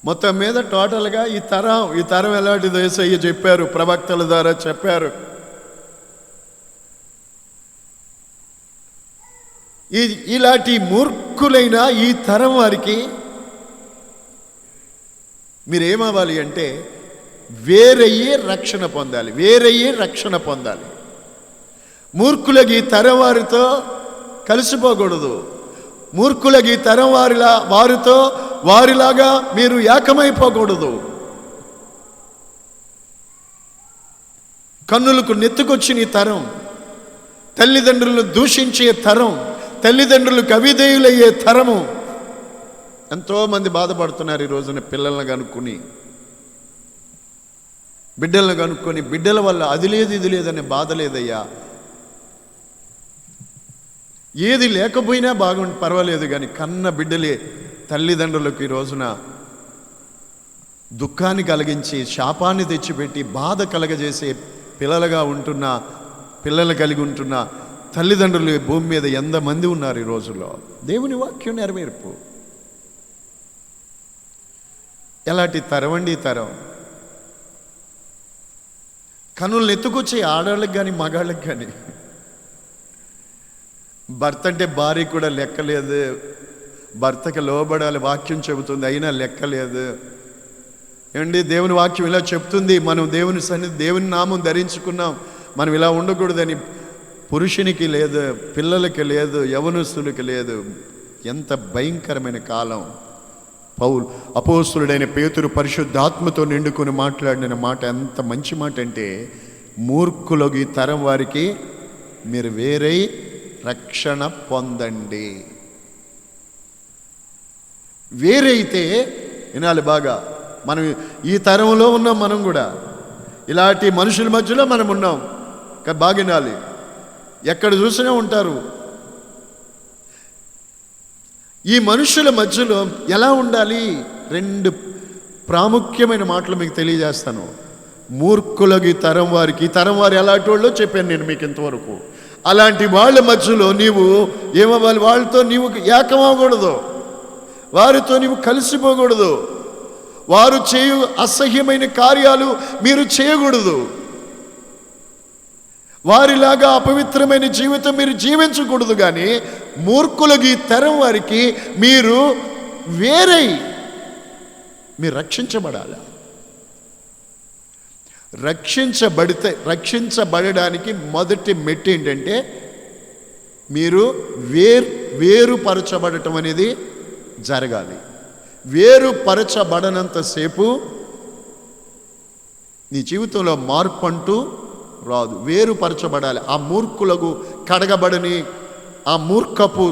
మొత్తం మీద టోటల్గా ఈ తరం ఎలాంటిదో యేసయ్య చెప్పారు, ప్రవక్తల ద్వారా చెప్పారు. ఇలాంటి మూర్ఖులైన ఈ తరం వారికి మీరేమవ్వాలి అంటే వేరయ్యే రక్షణ పొందాలి. మూర్ఖులకి ఈ తరం వారితో కలిసిపోకూడదు. మూర్ఖులకి ఈ తరం వారితో వారిలాగా మీరు ఏకమైపోకూడదు. కన్నులకు నెత్తుకొచ్చిన ఈ తరం, తల్లిదండ్రులను దూషించే తరం, తల్లిదండ్రులకు అవిధేయులయ్యే తరము. ఎంతోమంది బాధపడుతున్నారు ఈ రోజున పిల్లలను కనుక్కొని, బిడ్డలను కనుక్కొని. బిడ్డల వల్ల అది లేదు ఇది లేదనే బాధ లేదయ్యా. ఏది లేకపోయినా పర్వాలేదు, కానీ కన్న బిడ్డలే తల్లిదండ్రులకు ఈ రోజున దుఃఖాన్ని కలిగించి, శాపాన్ని తెచ్చిపెట్టి, బాధ కలగజేసే పిల్లలు కలిగి ఉంటున్న తల్లిదండ్రులు భూమి మీద ఎంతమంది ఉన్నారు ఈ రోజుల్లో. దేవుని వాక్యం నెరవేర్పు. ఎలాంటి తరం అండి ఈ తరం? కనులను ఎత్తుకొచ్చే ఆడవాళ్ళకి కానీ మగాళ్ళకి కానీ. భర్త అంటే భార్య కూడా లెక్కలేదు, భర్తకి లోబడాలి వాక్యం చెబుతుంది, అయినా లెక్కలేదు. ఏమండి, దేవుని వాక్యం ఇలా చెప్తుంది, మనం దేవుని సన్నిధి, దేవుని నామం ధరించుకున్నాం, మనం ఇలా ఉండకూడదని పురుషునికి లేదు, పిల్లలకి లేదు, యవనస్తులకి లేదు. ఎంత భయంకరమైన కాలం. అపోస్తులుడైన పేతురు పరిశుద్ధాత్మతో నిండుకొని మాట్లాడిన మాట ఎంత మంచి మాట అంటే, మూర్ఖులకు ఈ తరం వారికి మీరు వేరై రక్షణ పొందండి. వేరైతే వినాలి బాగా. మనం ఈ తరంలో ఉన్నాం, మనం కూడా ఇలాంటి మనుషుల మధ్యలో మనం ఉన్నాం. బాగా వినాలి. ఎక్కడ చూసినా ఉంటారు. ఈ మనుషుల మధ్యలో ఎలా ఉండాలి? 2 ప్రాముఖ్యమైన మాటలు మీకు తెలియజేస్తాను. మూర్ఖులకి ఈ తరం వారు ఎలాంటి వాళ్ళో చెప్పాను నేను మీకు ఇంతవరకు. అలాంటి వాళ్ళ మధ్యలో నీవు ఏమవ్వాలి? వాళ్ళతో నీవు ఏకమవ్వకూడదు, వారితో నీవు కలిసిపోకూడదు. వారు చేయు అసహ్యమైన కార్యాలు మీరు చేయకూడదు. వారిలాగా అపవిత్రమైన జీవితం మీరు జీవించకూడదు. కానీ మూర్ఖులకి ఈ తరం వారికి మీరు వేరై మీరు రక్షించబడాలి. రక్షించబడడానికి మొదటి మెట్టు ఏంటంటే మీరు వేరుపరచబడటం అనేది జరగాలి. వేరుపరచబడనంతసేపు నీ జీవితంలో మార్పు అంటూ రాదు. వేరుపరచబడాలి. ఆ మూర్ఖులకు కడగబడని, ఆ మూర్ఖపు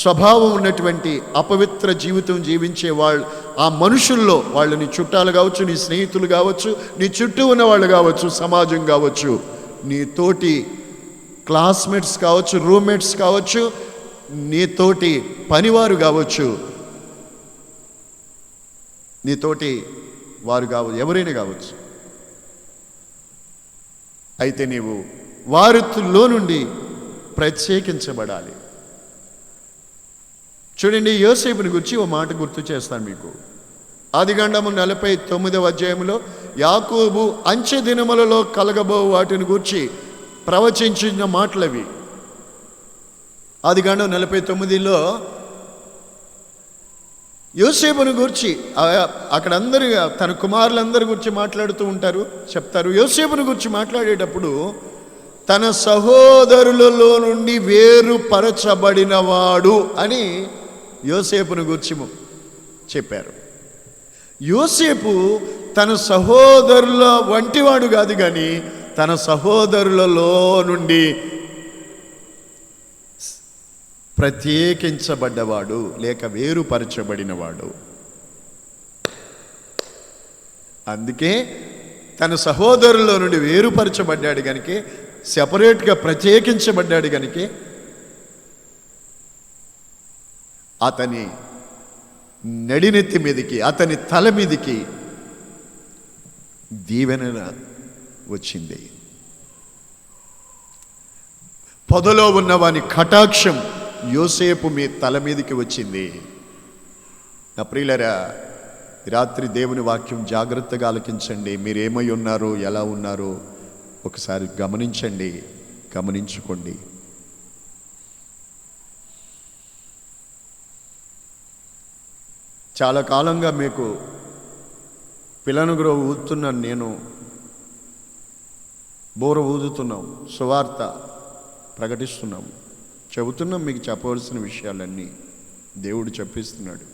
స్వభావం ఉన్నటువంటి అపవిత్ర జీవితం జీవించే ఆ మనుషుల్లో, వాళ్ళు నీ చుట్టాలు కావచ్చు, నీ స్నేహితులు కావచ్చు, నీ చుట్టూ ఉన్న వాళ్ళు కావచ్చు, సమాజం కావచ్చు, నీ తోటి క్లాస్మేట్స్ కావచ్చు, రూమ్మేట్స్ కావచ్చు, నీ తోటి పనివారు కావచ్చు, నీతోటి వారు కావచ్చు, ఎవరైనా కావచ్చు. అయితే నీవు వారిలో నుండి ప్రత్యేకించబడాలి. చూడండి, యోసేపుని గురించి ఓ మాట గుర్తు చేస్తాను మీకు. ఆదికాండము 49వ అధ్యాయంలో యాకోబు అంచె దినములలో కలగబో వాటిని గురించి ప్రవచించిన మాటలవి. ఆదికాండం 49లో యోసేపుని గురించి అక్కడ అందరూ తన కుమారులందరి గురించి మాట్లాడుతూ ఉంటారు, చెప్తారు. యోసేపుని గురించి మాట్లాడేటప్పుడు తన సహోదరులలో నుండి వేరుపరచబడినవాడు అని యోసేపుని గురించి చెప్పారు. యోసేపు తన సహోదరుల వంటివాడు కాదు, కానీ తన సహోదరులలో నుండి ప్రత్యేకించబడ్డవాడు, లేక వేరుపరచబడినవాడు. అందుకే తన సహోదరుల్లో నుండి వేరుపరచబడ్డాడు కనుక, సెపరేట్గా ప్రత్యేకించబడ్డాడు కనుక అతని నడినెత్తి మీదకి, అతని తల మీదకి దీవెన వచ్చింది. పొదలో ఉన్న వాని కటాక్షం యోసేపు మీ తల మీదకి వచ్చింది. నా ప్రియులరా, రాత్రి దేవుని వాక్యం జాగ్రత్తగా ఆలకించండి. మీరేమై ఉన్నారో, ఎలా ఉన్నారో ఒకసారి గమనించండి, గమనించుకోండి. చాలా కాలంగా మీకు పిల్లనుగురు ఊదుతున్నాను, నేను బోర ఊదుతున్నాం, సువార్త ప్రకటిస్తున్నాము, చెబుతున్నాం. మీకు చెప్పవలసిన విషయాలన్నీ దేవుడు చెప్పిస్తున్నాడు.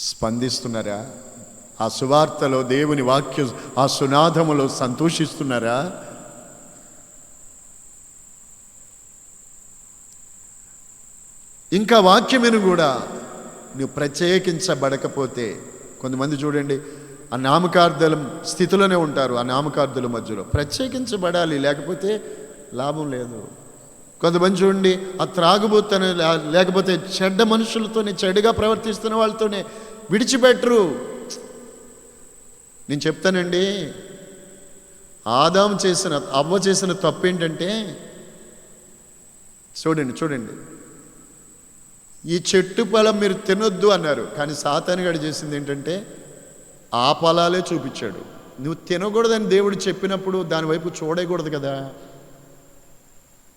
స్పందిస్తున్నారా? ఆ సువార్తలో, దేవుని వాక్యం, ఆ సునాదములో సంతోషిస్తున్నారా? ఇంకా వాక్యమును కూడా నువ్వు ప్రత్యేకించబడకపోతే, కొంతమంది చూడండి ఆ నామకార్థుల స్థితిలోనే ఉంటారు. ఆ నామకార్థుల మధ్యలో ప్రత్యేకించబడాలి, లేకపోతే లాభం లేదు. కొంతమంది చూడండి ఆ త్రాగుబోతనే, లేకపోతే చెడ్డ మనుషులతోనే, చెడుగా ప్రవర్తిస్తున్న వాళ్ళతోనే విడిచిపెట్టరు. నేను చెప్తానండి, అవ్వ చేసిన తప్పు ఏంటంటే, చూడండి ఈ చెట్టు ఫలం మీరు తినొద్దు అన్నారు, కానీ సాతానుగాడు చేసింది ఏంటంటే ఆ ఫలాలే చూపించాడు. నువ్వు తినకూడదని దేవుడు చెప్పినప్పుడు దాని వైపు చూడకూడదు కదా.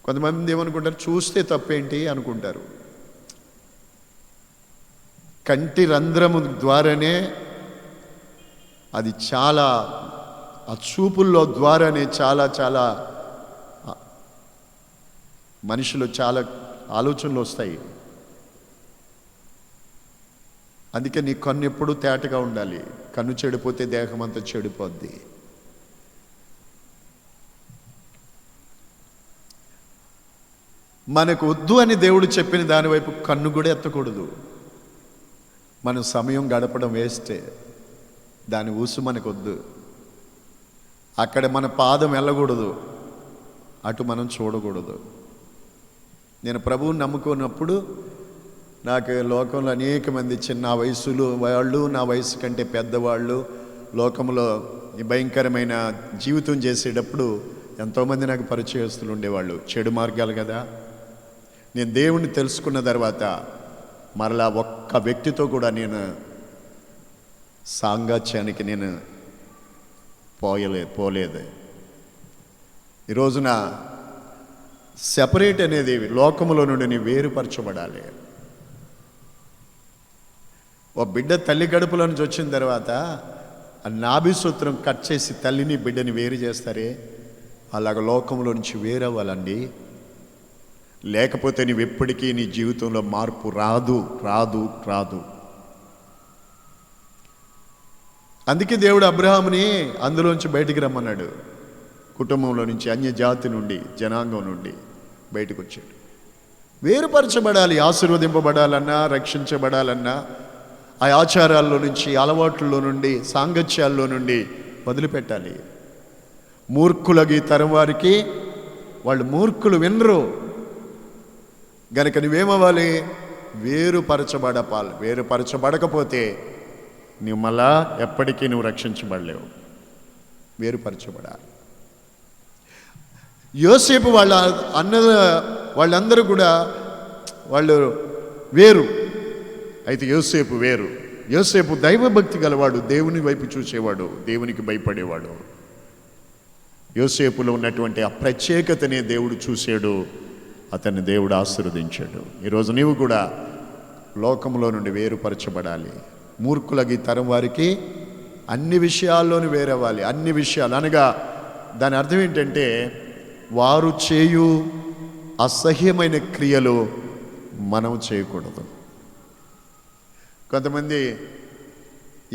కొంతమంది ఏమనుకుంటారు, చూస్తే తప్పేంటి అనుకుంటారు. కంటి రంధ్రము ద్వారానే అది చాలా, ఆ చూపుల్లో ద్వారానే చాలా మనిషిలో చాలా ఆలోచనలు వస్తాయి. అందుకే నీ కన్ను ఎప్పుడూ తేటగా ఉండాలి. కన్ను చెడిపోతే దేహం అంతా చెడిపోద్ది. మనకు వద్దు అని దేవుడు చెప్పిన దానివైపు కన్ను కూడా ఎత్తకూడదు. మనం సమయం గడపడం వేస్టే, దాని ఊసు మనకు వద్దు. అక్కడ మన పాదం వెళ్ళకూడదు, అటు మనం చూడకూడదు. నేను ప్రభువుని నమ్ముకున్నప్పుడు నాకు లోకంలో అనేక మంది చిన్న వయసులు వాళ్ళు, నా వయసు కంటే పెద్దవాళ్ళు లోకంలో ఈ భయంకరమైన జీవితం చేసేటప్పుడు ఎంతోమంది నాకు పరిచయస్తులు ఉండేవాళ్ళు. చెడు మార్గాలు కదా. నేను దేవుణ్ణి తెలుసుకున్న తర్వాత మరలా ఒక్క వ్యక్తితో కూడా నేను సాంగత్యానికి నేను పోలేదు. ఈ రోజున సెపరేట్ అనేది లోకములో నుండి నీ వేరుపరచబడాలి. ఓ బిడ్డ తల్లి గడుపులో నుంచి వచ్చిన తర్వాత ఆ నాభి సూత్రం కట్ చేసి తల్లిని బిడ్డని వేరు చేస్తారే, అలాగ లోకంలో నుంచి వేరవ్వాలండి. లేకపోతే నీవు ఎప్పటికీ నీ జీవితంలో మార్పు రాదు. అందుకే దేవుడు అబ్రహాముని అందులోంచి బయటికి రమ్మన్నాడు. కుటుంబంలో నుంచి, అన్య జాతి నుండి, జనాంగం నుండి బయటకు వచ్చాడు. వేరుపరచబడాలి. ఆశీర్వదింపబడాలన్నా, రక్షించబడాలన్నా ఆ ఆచారాల్లో నుంచి, అలవాట్లలో నుండి, సాంగత్యాల్లో నుండి వదిలిపెట్టాలి. మూర్ఖులకి తరం వారికి, వాళ్ళు మూర్ఖులు వినరు గనక నువ్వేమవ్వాలి? వేరుపరచబడకపోతే నువ్వు మళ్ళా ఎప్పటికీ నువ్వు రక్షించబడలేవు. వేరుపరచబడాలి. యోసేపు వాళ్ళందరూ కూడా వాళ్ళు వేరు. అయితే యోసేపు వేరు. యోసేపు దైవభక్తి గలవాడు, దేవుని వైపు చూసేవాడు, దేవునికి భయపడేవాడు. యోసేపులో ఉన్నటువంటి ఆ ప్రత్యేకతనే దేవుడు చూశాడు, అతన్ని దేవుడు ఆశీర్వదించాడు. ఈరోజు నీవు కూడా లోకంలో నుండి వేరుపరచబడాలి. మూర్ఖులకి తరం వారికి అన్ని విషయాల్లోనూ వేరవ్వాలి. అన్ని విషయాలు అనగా దాని అర్థం ఏంటంటే, వారు చేయు అసహ్యమైన క్రియలు మనం చేయకూడదు. కొంతమంది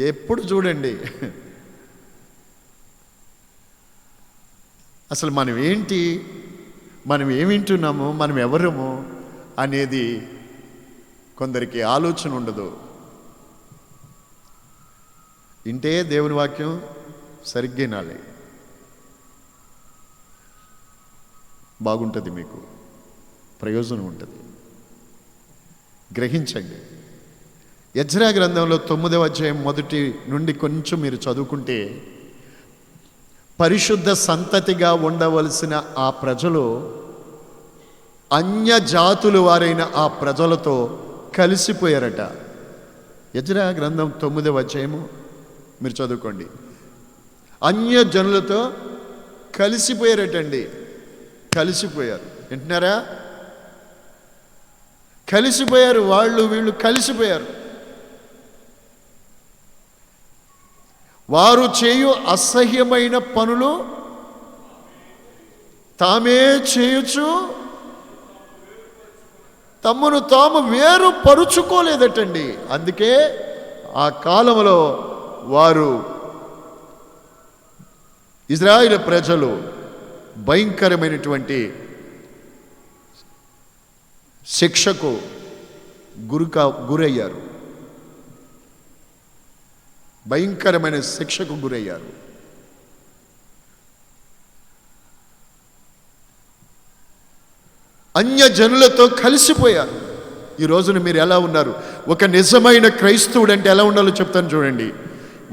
ఎప్పుడు చూడండి అసలు మనం ఏంటి, మనం ఏం వింటున్నాము, మనం ఎవరము అనేది కొందరికి ఆలోచన ఉండదు. వింటే దేవుని వాక్యం సరిగ్గా వినాలి, బాగుంటుంది, మీకు ప్రయోజనం ఉంటుంది. గ్రహించండి. ఎజ్రా గ్రంథంలో 9వ అధ్యాయం 1 నుండి కొంచెం మీరు చదువుకుంటే, పరిశుద్ధ సంతతిగా ఉండవలసిన ఆ ప్రజలు అన్య జాతుల వారైన ఆ ప్రజలతో కలిసిపోయారట. ఎజ్రా గ్రంథం 9వ అధ్యాయము మీరు చదువుకోండి. అన్య జనులతో కలిసిపోయారటండి. కలిసిపోయారు, వింటున్నారా? కలిసిపోయారు. వాళ్ళు వీళ్ళు కలిసిపోయారు. వారు చేయు అసహ్యమైన పనులు తామే చేయొచ్చు, తమను తాము వేరు పరుచుకోలేదటండి. అందుకే ఆ కాలంలో వారు ఇజ్రాయేలు ప్రజలు భయంకరమైనటువంటి శిక్షకు గురయ్యారు. భయంకరమైన శిక్షకు గురయ్యారు. అన్యజనులతో కలిసిపోయారు. ఈ రోజున మీరు ఎలా ఉన్నారు? ఒక నిజమైన క్రైస్తవుడు అంటే ఎలా ఉండాలో చెప్తాను చూడండి.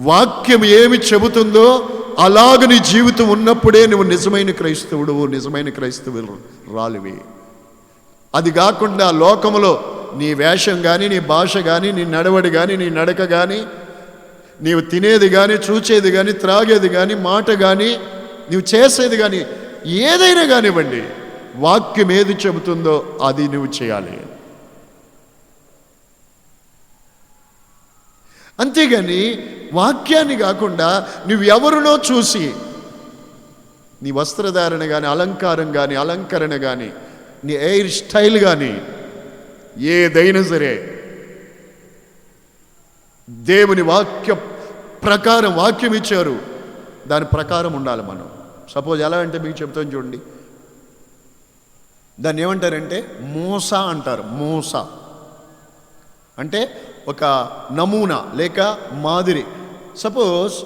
వాక్యం ఏమి చెబుతుందో అలాగ నీ జీవితం ఉన్నప్పుడే నువ్వు నిజమైన క్రైస్తవుడు, నిజమైన క్రైస్తవులు రాలివి. అది కాకుండా లోకములో నీ వేషం కానీ, నీ భాష కానీ, నీ నడవడి కానీ, నీ నడక కానీ, నీవు తినేది కానీ, చూచేది కానీ, త్రాగేది కానీ, మాట కానీ, నీవు చేసేది కానీ, ఏదైనా కానివ్వండి, వాక్యం ఏది చెబుతుందో అది నువ్వు చేయాలి. అంతేగాని వాక్యాన్ని కాకుండా నువ్వు ఎవరినో చూసి నీ వస్త్రధారణ కానీ, అలంకారం కానీ, అలంకరణ కానీ, నీ హెయిర్ స్టైల్ కానీ, ఏదైనా సరే దేవుని వాక్య ప్రకారం వాక్యం ఇచ్చారు, దాని ప్రకారం ఉండాలి మనం. సపోజ్ ఎలా అంటే మీకు చెప్తాను చూడండి. దాన్ని ఏమంటారంటే మోస అంటారు. మోస అంటే ఒక నమూనా లేక మాదిరి. సపోజ్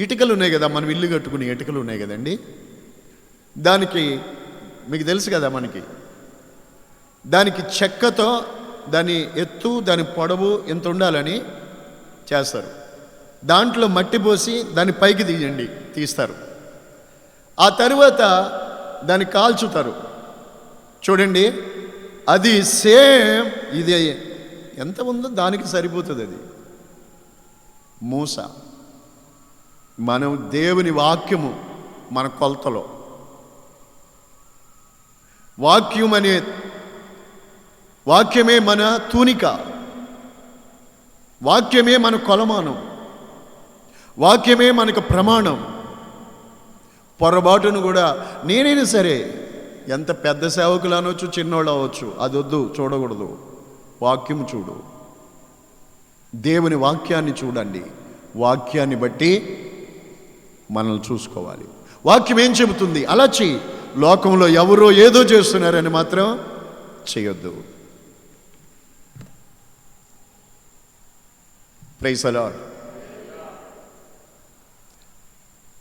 ఇటుకలు ఉన్నాయి కదా, మనం ఇల్లు కట్టుకునే ఇటుకలు ఉన్నాయి కదండి, దానికి మీకు తెలుసు కదా, దానికి చెక్కతో దాని ఎత్తు, దాని పొడవు ఎంత ఉండాలని చేస్తారు. దాంట్లో మట్టి పోసి దాన్ని పైకి తీస్తారు. ఆ తరువాత దాన్ని కాల్చుతారు. చూడండి, అది సేమ్ ఇది ఎంత ఉందో దానికి సరిపోతుంది. అది మూస. మనం దేవుని వాక్యము మన కొలతలో, వాక్యమే మన తూనిక, వాక్యమే మన కొలమానం, వాక్యమే మనకు ప్రమాణం. పొరపాటును కూడా నేనైనా సరే ఎంత పెద్ద సేవకులు అనవచ్చు, చిన్నోళ్ళు అవ్వచ్చు, అది వద్దు, చూడకూడదు. వాక్యం చూడు, దేవుని వాక్యాన్ని చూడండి. వాక్యాన్ని బట్టి మనల్ని చూసుకోవాలి. వాక్యం ఏం చెబుతుంది అలా చెయ్యి. లోకంలో ఎవరో ఏదో చేస్తున్నారని మాత్రం చేయొద్దు. Praise the lord.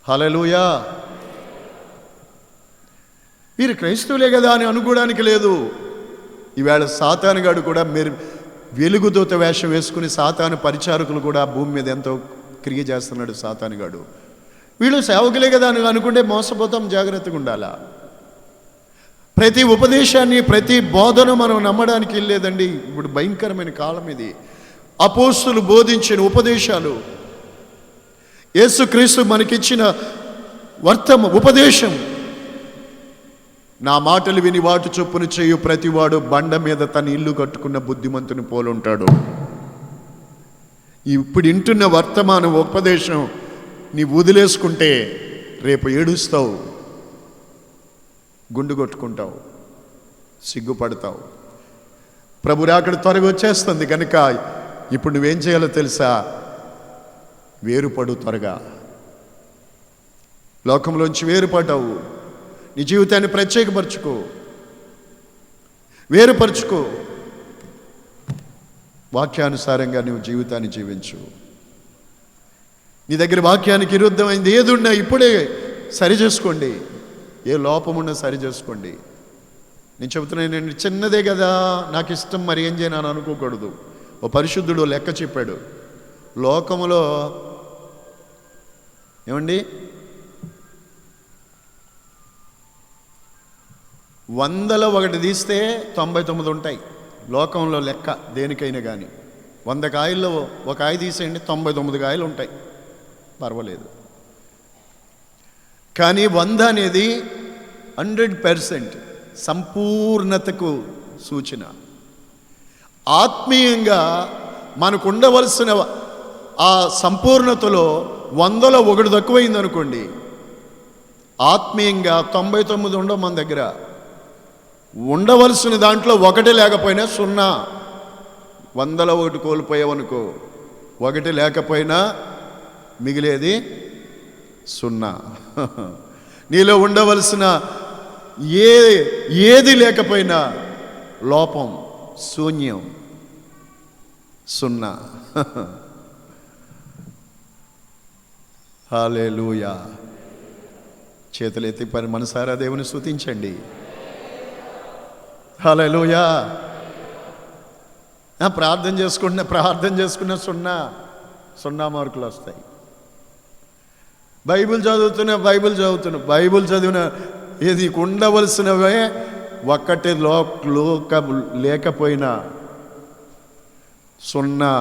హల్లెలూయా. మీరు క్రైస్తవులే కదా అని అనుకోవడానికి లేదు. ఈవేళ సాతానుగాడు కూడా మీరు వెలుగుదూత వేషం వేసుకుని సాతాను పరిచారకులు కూడా భూమి మీద ఎంతో క్రియ చేస్తున్నాడు సాతానుగాడు. వీళ్ళు సేవకులే కదా అని అనుకుంటే మోసపోతాం, జాగ్రత్తగా ఉండాలా. ప్రతి ఉపదేశాన్ని, ప్రతి బోధన మనం నమ్మడానికి వెళ్ళేదండి. ఇప్పుడు భయంకరమైన కాలం ఇది. అపోస్తులు బోధించిన ఉపదేశాలు, యేసుక్రీస్తు మనకిచ్చిన ఉపదేశం, నా మాటలు విని వాటి చొప్పున చేయు ప్రతివాడు బండ మీద తన ఇల్లు కట్టుకున్న బుద్ధిమంతుని పోలుంటాడు. ఇప్పుడు వింటున్న వర్తమాన ఉపదేశం నీ వదిలేసుకుంటే రేపు ఏడుస్తావు, గుండు కొట్టుకుంటావు, సిగ్గుపడతావు. ప్రభు రాకడ త్వరగా వచ్చేస్తుంది కనుక ఇప్పుడు నువ్వేం చేయాలో తెలుసా? వేరుపడు త్వరగా. లోకంలోంచి వేరుపడ్డావు, నీ జీవితాన్ని ప్రత్యేకపరచుకో, వేరుపరచుకో. వాక్యానుసారంగా నువ్వు జీవితాన్ని జీవించు. నీ దగ్గర వాక్యానికి విరుద్ధమైంది ఏదున్నా ఇప్పుడే సరి చేసుకోండి. ఏ లోపమున్నా సరి చేసుకోండి. నేను చెబుతున్నాను, నేను చిన్నదే కదా నాకు ఇష్టం, మరి ఏం చేయను అనుకోకూడదు. ఓ పరిశుద్ధుడు లెక్క చెప్పాడు. లోకములో ఏమండి 100లో 1 తీస్తే 99 ఉంటాయి లోకంలో లెక్క. దేనికైనా కానీ 100 కాయల్లో 1 కాయ తీసేయండి, 99 కాయలు ఉంటాయి, పర్వాలేదు. కానీ 100 అనేది 100% సంపూర్ణతకు సూచన. ఆత్మీయంగా మనకు ఉండవలసిన ఆ సంపూర్ణతలో 100లో 1 తక్కువైంది అనుకోండి, ఆత్మీయంగా 99 ఉండవు మన దగ్గర. ఉండవలసిన దాంట్లో ఒకటి లేకపోయినా 0. 100లో 1 కోల్పోయావనుకో, 1 లేకపోయినా మిగిలేది 0. నీలో ఉండవలసిన ఏది లేకపోయినా లోపం, శూన్యం, 0. హల్లెలూయా. చేతులెత్తి మనసారా దేవుని స్తుతించండి. హల్లెలూయా. ప్రార్థన చేసుకున్న 0 మార్కులు వస్తాయి. బైబిల్ చదివిన ఇది ఉండవలసినవే ఒక్కటి లేకపోయినా 0.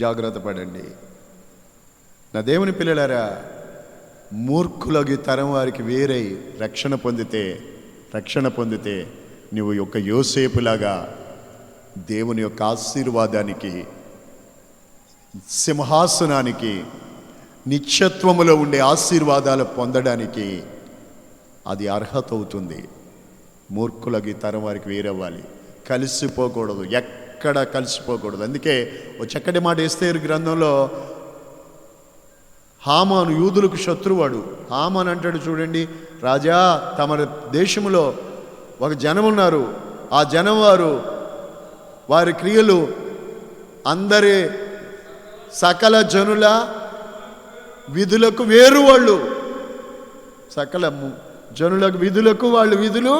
జాగ్రత్త పడండి నా దేవుని పిల్లలారా. మూర్ఖులకి తరం వారికి వేరై రక్షణ పొందితే నువ్వు యొక్క యోసేపులాగా దేవుని యొక్క ఆశీర్వాదానికి, సింహాసనానికి, నిత్యత్వములో ఉండే ఆశీర్వాదాలు పొందడానికి అది అర్హత అవుతుంది. మూర్ఖులకి తరం వారికి వేరవ్వాలి, కలిసిపోకూడదు, ఎక్కడ కలిసిపోకూడదు. అందుకే ఒక చక్కటి మాట ఎస్తేరు గ్రంథంలో హామాను యూదులకు శత్రువాడు. హామాన్ అంటాడు, చూడండి, రాజా, తమ దేశంలో ఒక జనం ఉన్నారు, ఆ జనం వారి క్రియలు అందరి సకల జనుల విధులకు వేరు. వాళ్ళు సకల జనులకు విధులకు వాళ్ళు విధులు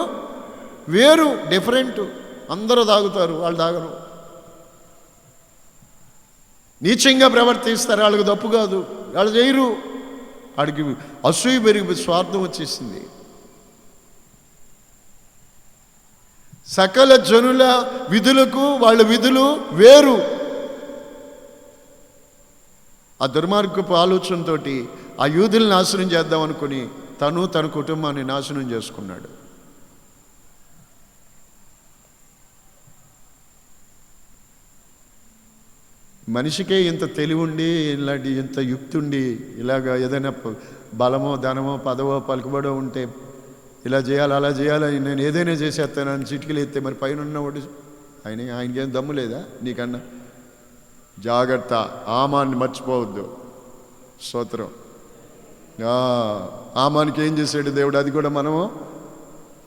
వేరు, డిఫరెంట్. అందరూ తాగుతారు, వాళ్ళు తాగరు. నీచంగా ప్రవర్తిస్తారు, వాళ్ళకి తప్పు కాదు, వాళ్ళు చేయరు. వాడికి అసూయ పెరిగి స్వార్థం వచ్చేసింది. సకల జనుల విధులకు వాళ్ళ విధులు వేరు. ఆ దుర్మార్గపు ఆలోచనతో ఆ యూదుల్ని నాశనం చేద్దాం అనుకుని తన కుటుంబాన్ని నాశనం చేసుకున్నాడు. మనిషికే ఇంత తెలివి ఉండి, ఇలాంటి ఇంత యుక్తి ఉండి, ఇలాగ ఏదైనా బలమో ధనమో పదవో పలుకుబడో ఉంటే ఇలా చేయాలి, అలా చేయాలి, నేను ఏదైనా చేసేస్తానని చిటికలు ఎత్తే మరి పైన ఉన్నవాడు ఆయనకేం దమ్ము లేదా నీకన్నా? జాగ్రత్త, ఆమాన్ని మర్చిపోవద్దు. స్తోత్రం. ఆమానికి ఏం చేశాడు దేవుడు, అది కూడా మనము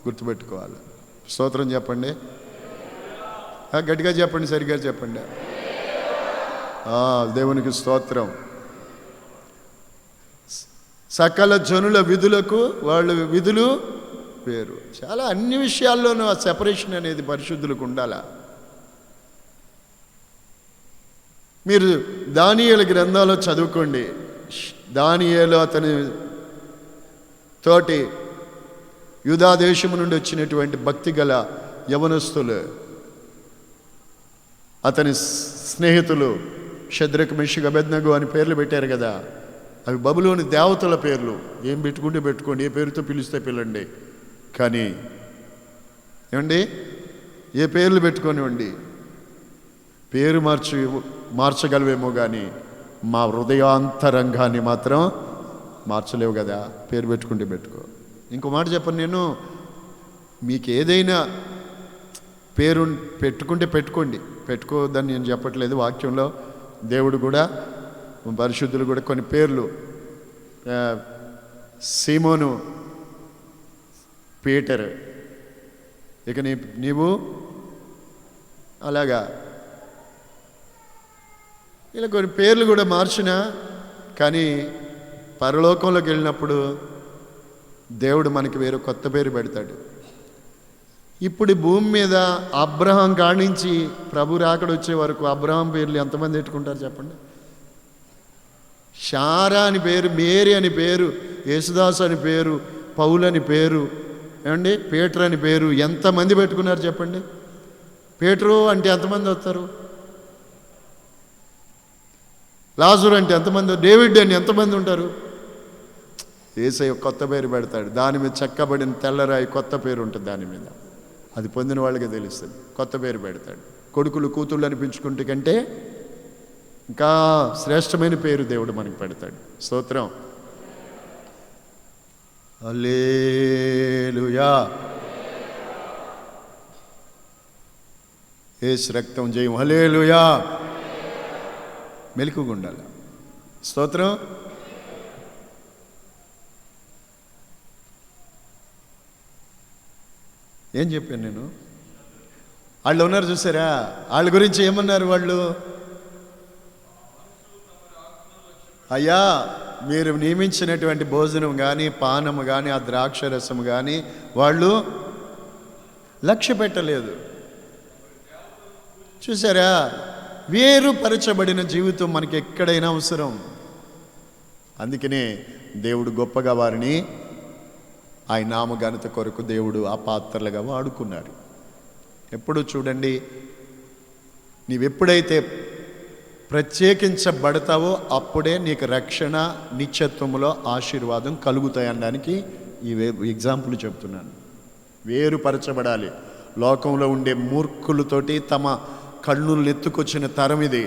గుర్తుపెట్టుకోవాలి. స్తోత్రం చెప్పండి, గట్టిగా చెప్పండి, సరిగ్గా చెప్పండి. దేవునికి స్తోత్రం. సకల జనుల విధులకు వాళ్ళ విధులు వేరు. చాలా అన్ని విషయాల్లోనూ ఆ సెపరేషన్ అనేది పరిశుద్ధులకు ఉండాలా. మీరు దానియేలు గ్రంథాల్లో చదువుకోండి. దానియేలు అతని తోటి యూదా దేశం నుండి వచ్చినటువంటి భక్తి గల యవనస్తులు, అతని స్నేహితులు షద్రక్, మెషక్, అబేద్నగో అని పేర్లు పెట్టారు కదా, అవి బబులోని దేవతల పేర్లు. ఏం పెట్టుకుంటే పెట్టుకోండి, ఏ పేరుతో పిలిస్తే పిల్లండి, కానీ ఏమండి ఏ పేర్లు పెట్టుకోనివ్వండి, పేరు మార్చగలవేమో కానీ మా హృదయాంతరంగాన్ని మాత్రం మార్చలేవు కదా. పేరు పెట్టుకుంటే పెట్టుకో. ఇంకో మాట చెప్పను నేను, మీకు ఏదైనా పేరు పెట్టుకుంటే పెట్టుకోండి, పెట్టుకోవద్దని నేను చెప్పట్లేదు. వాక్యంలో దేవుడు కూడా, పరిశుద్ధులు కూడా కొన్ని పేర్లు, సీమోను, పీటర్, ఇక నీవు అలాగా ఇలా కొన్ని పేర్లు కూడా మార్చినా, కానీ పరలోకంలోకి వెళ్ళినప్పుడు దేవుడు మనకి వేరే కొత్త పేరు పెడతాడు. ఇప్పుడు భూమి మీద అబ్రహాం కానించి ప్రభు రాకడ వచ్చే వరకు అబ్రహాం పేర్లు ఎంతమంది పెట్టుకుంటారు చెప్పండి? షారా అని పేరు, మేరీ అని పేరు, యేసుదాస్ అని పేరు, పౌలు అని పేరు, ఏమండి పీటర్ అని పేరు, ఎంతమంది పెట్టుకున్నారు చెప్పండి? పీటరు అంటే ఎంతమంది వస్తారు? లాజరు అంటే ఎంతమంది? డేవిడ్ అని ఎంతమంది ఉంటారు? యేసయ్య కొత్త పేరు పెడతాడు. దాని మీద చెక్కబడిన తెల్లరాయి కొత్త పేరు ఉంటుంది దాని మీద. అది పొందిన వాళ్ళకే తెలుస్తుంది. కొత్త పేరు పెడతాడు. కొడుకులు కూతుళ్ళు అనిపించుకుంటే కంటే ఇంకా శ్రేష్టమైన పేరు దేవుడు మనకు పెడతాడు. స్తోత్రం. హల్లెలూయా. యేసు రక్తం జయం. హల్లెలూయా. మెలకుగా ఉండాలి. స్తోత్రం. ఏం చెప్పాను నేను? వాళ్ళు ఉన్నారు చూసారా, వాళ్ళ గురించి ఏమన్నారు వాళ్ళు? అయ్యా, మీరు నియమించినటువంటి భోజనం కానీ పానము కానీ ఆ ద్రాక్షరసం కానీ వాళ్ళు లక్ష్య పెట్టలేదు. చూసారా, వేరుపరచబడిన జీవితం మనకి ఎక్కడైనా అవసరం. అందుకనే దేవుడు గొప్పగా వారిని ఆయన నామఘనత కొరకు దేవుడు ఆ పాత్రలుగా వాడుకున్నాడు. ఎప్పుడు చూడండి, నీవెప్పుడైతే ప్రత్యేకించబడతావో అప్పుడే నీకు రక్షణ, నిత్యత్వములో ఆశీర్వాదం కలుగుతాయి అనడానికి ఈ ఎగ్జాంపుల్ చెప్తున్నాను. వేరుపరచబడాలి. లోకంలో ఉండే మూర్ఖులతోటి తమ కళ్ళులు ఎత్తుకొచ్చిన తరం ఇది.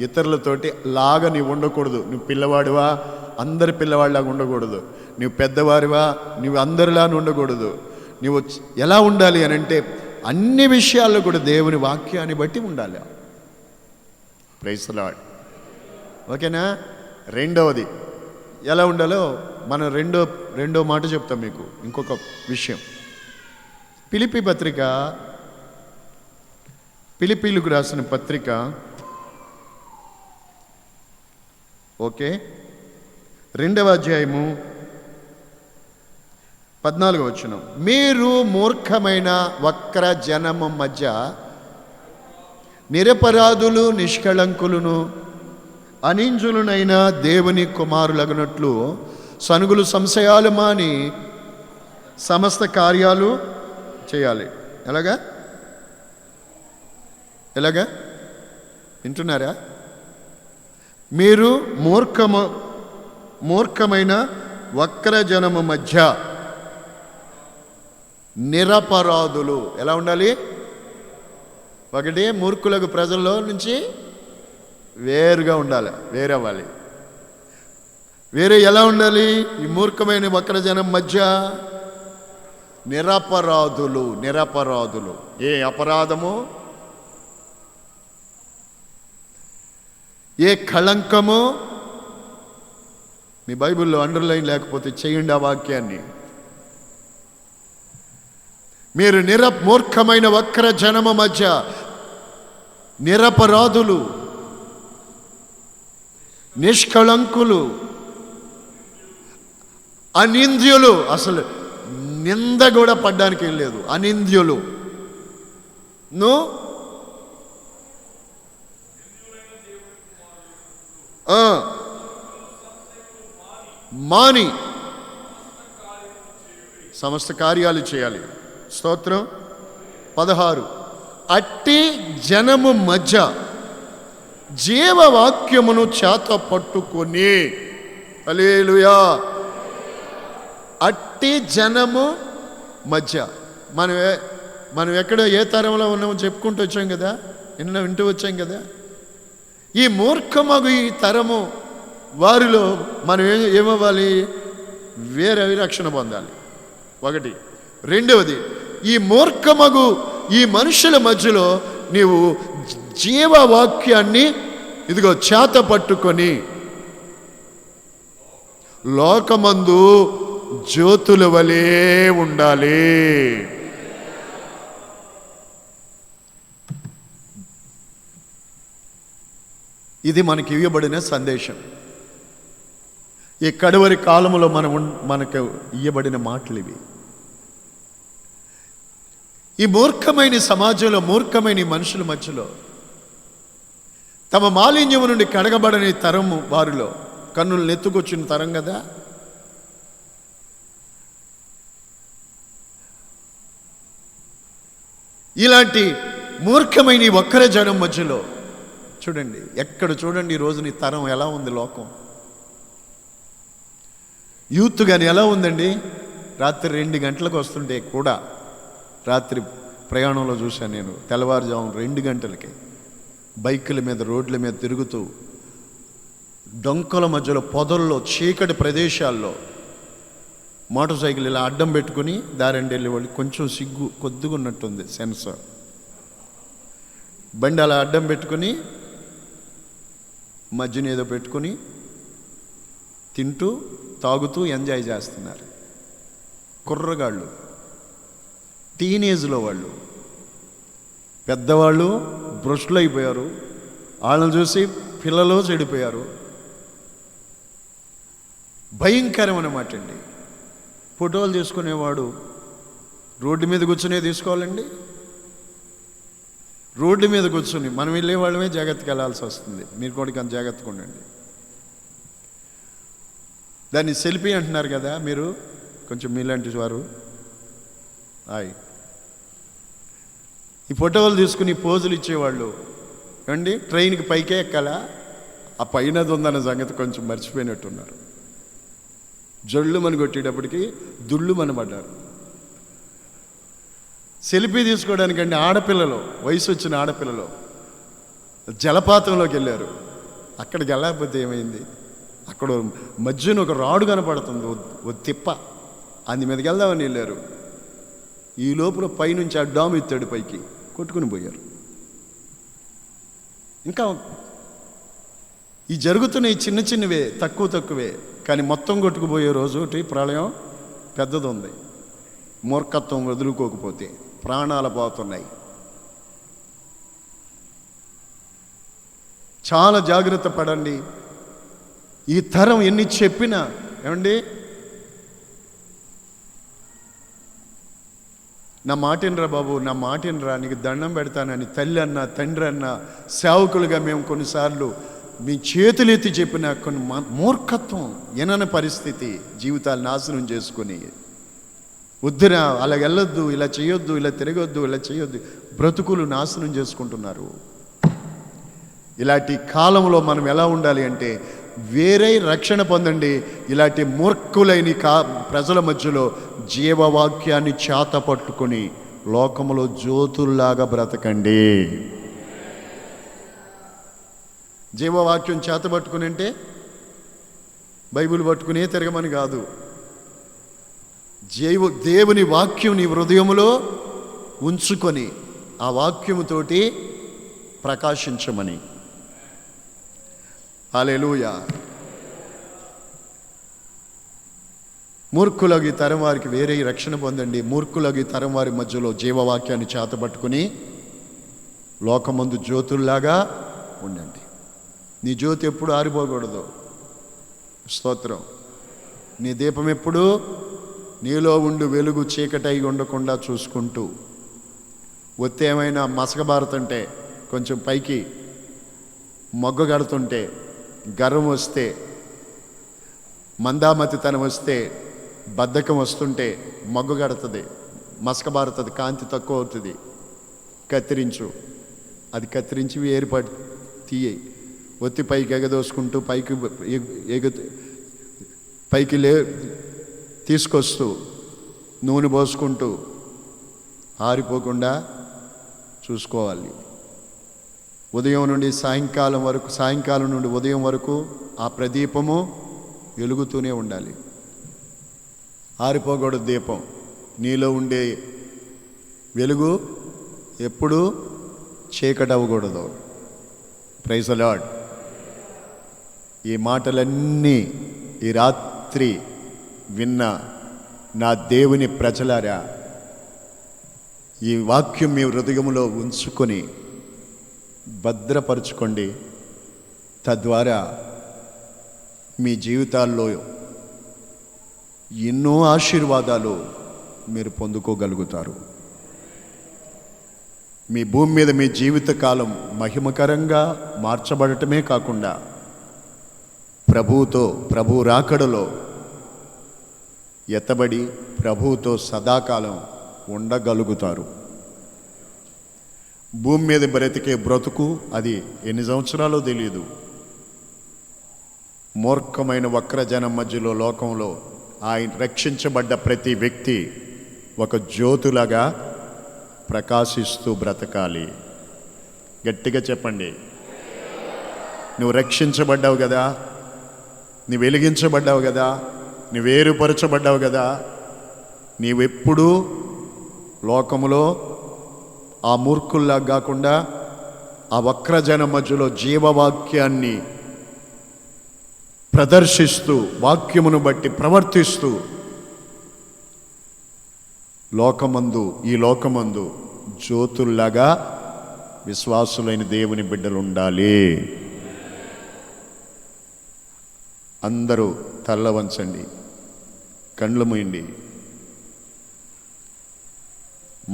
ఇతరులతోటి లాగా నీవు ఉండకూడదు. నువ్వు పిల్లవాడివా, అందరి పిల్లవాడిలాగా ఉండకూడదు. నువ్వు పెద్దవారివా, నువ్వు అందరిలా ఉండకూడదు. నువ్వు ఎలా ఉండాలి అని అంటే అన్ని విషయాల్లో కూడా దేవుని వాక్యాన్ని బట్టి ఉండాలి. Praise the lord. ఓకేనా? రెండవది ఎలా ఉండాలో మనం రెండో మాట చెప్తాం మీకు. ఇంకొక విషయం, ఫిలిప్పీ పత్రిక, ఫిలిప్పీలకు రాసిన పత్రిక, ఓకే, 2వ అధ్యాయము 14వ వచనం. మీరు మూర్ఖమైన వక్ర జనము మధ్య నిరపరాధులు, నిష్కళంకులను, అనింజులునైన దేవుని కుమారులగునట్లు సనుగులు సంశయాలు మాని సమస్త కార్యాలు చేయాలి. ఎలాగా వింటున్నారా? మీరు మూర్ఖమైన వక్రజనము మధ్య నిరపరాధులు. ఎలా ఉండాలి? ఒకటి, మూర్ఖులకు ప్రజల్లో నుంచి వేరుగా ఉండాలి, వేరవ్వాలి. వేరే ఎలా ఉండాలి? ఈ మూర్ఖమైన వక్రజనం మధ్య నిరపరాధులు. ఏ అపరాధము, ఏ కళంకము, మీ బైబిల్లో అండర్లైన్ లేకపోతే చేయండి ఆ వాక్యాన్ని. మీరు మూర్ఖమైన వక్ర జనము మధ్య నిరపరాధులు, నిష్కళంకులు, అనింద్యులు. అసలు నింద కూడా పడ్డానికి ఏం లేదు. అనింద్యులు. మాని సమస్త కార్యాలు చేయాలి. స్తోత్రం. 16, అట్టి జనము మధ్య జీవవాక్యమును చేత పట్టుకొని. హల్లెలూయా. అట్టి జనము మధ్య మనం ఎక్కడ ఏ తరంలో ఉన్నామో చెప్పుకుంటూ వచ్చాం కదా, వింటూ వచ్చాం కదా. ఈ మూర్ఖమగు ఈ తరము వారిలో మనం ఏమవ్వాలి? వేరే రక్షణ పొందాలి. ఒకటి. రెండవది, ఈ మూర్ఖమగు ఈ మనుషుల మధ్యలో నీవు జీవవాక్యాన్ని ఇదిగో చేత పట్టుకొని లోకమందు జ్యోతుల వలె ఉండాలి. ఇది మనకి ఇవ్వబడిన సందేశం. ఈ కడవరి కాలంలో మనకు ఇవ్వబడిన మాటలు ఇవి. ఈ మూర్ఖమైన సమాజంలో, మూర్ఖమైన మనుషుల మధ్యలో, తమ మాలిన్యము నుండి కడగబడని తరము వారిలో, కన్నులు నెత్తుకొచ్చిన తరం కదా. ఇలాంటి మూర్ఖమైన వక్ర జనం మధ్యలో చూడండి, ఎక్కడ చూడండి ఈరోజు నీ తరం ఎలా ఉంది. లోకం యూత్ కానీ ఎలా ఉందండి. రాత్రి 2 గంటలకు వస్తుంటే కూడా, రాత్రి ప్రయాణంలో చూశాను నేను, తెల్లవారుజాము 2 గంటలకి బైకుల మీద, రోడ్ల మీద తిరుగుతూ, డొంకల మధ్యలో, పొదల్లో, చీకటి ప్రదేశాల్లో మోటార్ సైకిల్ ఇలా అడ్డం పెట్టుకుని దారండి వెళ్ళే వాళ్ళు కొంచెం సిగ్గు కొద్దిగా ఉన్నట్టుంది సెన్సార్. బండి అలా అడ్డం పెట్టుకుని మధ్యన ఏదో పెట్టుకుని తింటూ తాగుతూ ఎంజాయ్ చేస్తున్నారు. కుర్రగాళ్ళు, టీనేజ్లో వాళ్ళు. పెద్దవాళ్ళు భ్రష్టులు అయిపోయారు. వాళ్ళని చూసి పిల్లలు చెడిపోయారు. భయంకరం అన్నమాట అండి. ఫోటోలు తీసుకునేవాడు రోడ్డు మీద కూర్చునే తీసుకోవాలండి. రోడ్డు మీద కూర్చుని మనం వెళ్ళే వాళ్ళమే జాగ్రత్తగా వెళ్ళాల్సి వస్తుంది. మీరు కూడా కొంచెం జాగ్రత్తగా ఉండండి. దాన్ని సెల్ఫీ అంటున్నారు కదా మీరు, కొంచెం మీలాంటి వారు. ఈ ఫోటోలు తీసుకుని పోజులు ఇచ్చేవాళ్ళు ఏమండి, ట్రైన్కి పైకే ఎక్కాలా, ఆ పైనది ఉందన్న సంగతి కొంచెం మర్చిపోయినట్టున్నారు. జళ్ళు మన కొట్టేటప్పటికి దుళ్ళు మన పడ్డారు. సెల్ఫీ తీసుకోవడానికండి ఆడపిల్లలు, వయసు వచ్చిన ఆడపిల్లలు జలపాతంలోకి వెళ్ళారు. అక్కడికి వెళ్ళకపోతే ఏమైంది, అక్కడ మధ్యన ఒక రాడు కనపడుతుంది, ఓ తిప్ప, అందు మీదకి వెళ్దామని వెళ్ళారు. ఈ లోపల పైనుంచి ఆ డామ్ ఎత్తాడు, పైకి కొట్టుకుని పోయారు. ఇంకా ఈ జరుగుతున్నాయి చిన్న చిన్నవే, తక్కువే, కానీ మొత్తం కొట్టుకుపోయే రోజు ఒకటి ప్రళయం పెద్దది ఉంది. మూర్ఖత్వం వదులుకోకపోతే ప్రాణాలు పోతున్నాయి. చాలా జాగ్రత్త పడండి. ఈ తరం ఎన్ని చెప్పినా ఏమండి, నా మాటినరా బాబు, నా మాటినరా, నీకు దండం పెడతానని తల్లి అన్న తండ్రి అన్న సేవకులుగా మేము కొన్నిసార్లు మీ చేతులెత్తి చెప్పిన కొన్ని మూర్ఖత్వం, ఎనని పరిస్థితి, జీవితాలు నాశనం చేసుకుని వద్దురా, అలా వెళ్ళొద్దు, ఇలా చేయొద్దు, ఇలా తిరగొద్దు, ఇలా చేయొద్దు, బ్రతుకులు నాశనం చేసుకుంటున్నారు. ఇలాంటి కాలంలో మనం ఎలా ఉండాలి అంటే, వేరే రక్షణ పొందండి. ఇలాంటి మూర్ఖులైన ప్రజల మధ్యలో జీవవాక్యాన్ని చేత పట్టుకొని లోకములో జ్యోతుల్లాగా బ్రతకండి. జీవవాక్యం చేత పట్టుకుని అంటే బైబిల్ పట్టుకునే తిరగమని కాదు. దేవుని వాక్యం నీ హృదయములో ఉంచుకొని ఆ వాక్యముతోటి ప్రకాశించమని. హల్లెలూయా. మూర్ఖులకి తరం వారికి వేరే రక్షణ పొందండి. మూర్ఖులకి తరం వారి మధ్యలో జీవవాక్యాన్ని చేతబట్టుకుని లోకమందు జ్యోతుల్లాగా ఉండండి. నీ జ్యోతి ఎప్పుడు ఆరిపోకూడదు. స్తోత్రం. నీ దీపం ఎప్పుడు నీలో ఉండు వెలుగు చీకటై ఉండకుండా చూసుకుంటూ, ఒత్తి ఏమైనా మసకబారుతుంటే, కొంచెం పైకి మొగ్గ కడుతుంటే, గర్వం వస్తే, మందామతితనం వస్తే, బద్ధకం వస్తుంటే మొగ్గు కడుతుంది, మసకబారుతుంది, కాంతి తక్కువ అవుతుంది. కత్తిరించు, అది కత్తిరించి ఏర్పాటు తీయ. ఒత్తి పైకి ఎగదోసుకుంటూ పైకి తీసుకొస్తూ నూనె పోసుకుంటూ ఆరిపోకుండా చూసుకోవాలి. ఉదయం నుండి సాయంకాలం నుండి ఉదయం వరకు ఆ ప్రదీపము వెలుగుతూనే ఉండాలి. ఆరిపోకూడదు దీపం. నీలో ఉండే వెలుగు ఎప్పుడూ చీకటి అవ్వకూడదు. Praise the lord. ఈ మాటలన్నీ ఈ రాత్రి విన్న నా దేవుని ప్రజలారా, ఈ వాక్యం మీ హృదయంలో ఉంచుకొని భద్రపరుచుకోండి. తద్వారా మీ జీవితాల్లో ఎన్నో ఆశీర్వాదాలు మీరు పొందుకోగలుగుతారు. మీ భూమి మీద మీ జీవితకాలం మహిమకరంగా మార్చబడటమే కాకుండా ప్రభు రాకడలో ఎత్తబడి ప్రభువుతో సదాకాలం ఉండగలుగుతారు. భూమి మీద బ్రతికే బ్రతుకు అది ఎన్ని సంవత్సరాలో తెలియదు. మూర్ఖమైన వక్రజనం మధ్యలో లోకంలో ఆయన రక్షించబడ్డ ప్రతి వ్యక్తి ఒక జ్యోతులాగా ప్రకాశిస్తూ బ్రతకాలి. గట్టిగా చెప్పండి. నువ్వు రక్షించబడ్డావు కదా, నువ్వు వెలిగించబడ్డావు కదా, నువ్వు వేరుపరచబడ్డావు కదా, నీవెప్పుడూ లోకములో ఆ మూర్ఖుల్లా కాకుండా ఆ వక్రజన మధ్యలో జీవవాక్యాన్ని ప్రదర్శిస్తూ, వాక్యమును బట్టి ప్రవర్తిస్తూ ఈ లోకమందు జ్యోతుల్లాగా విశ్వాసులైన దేవుని బిడ్డలు ఉండాలి. అందరూ తల్ల వంచండి, కండ్లు మూయండి.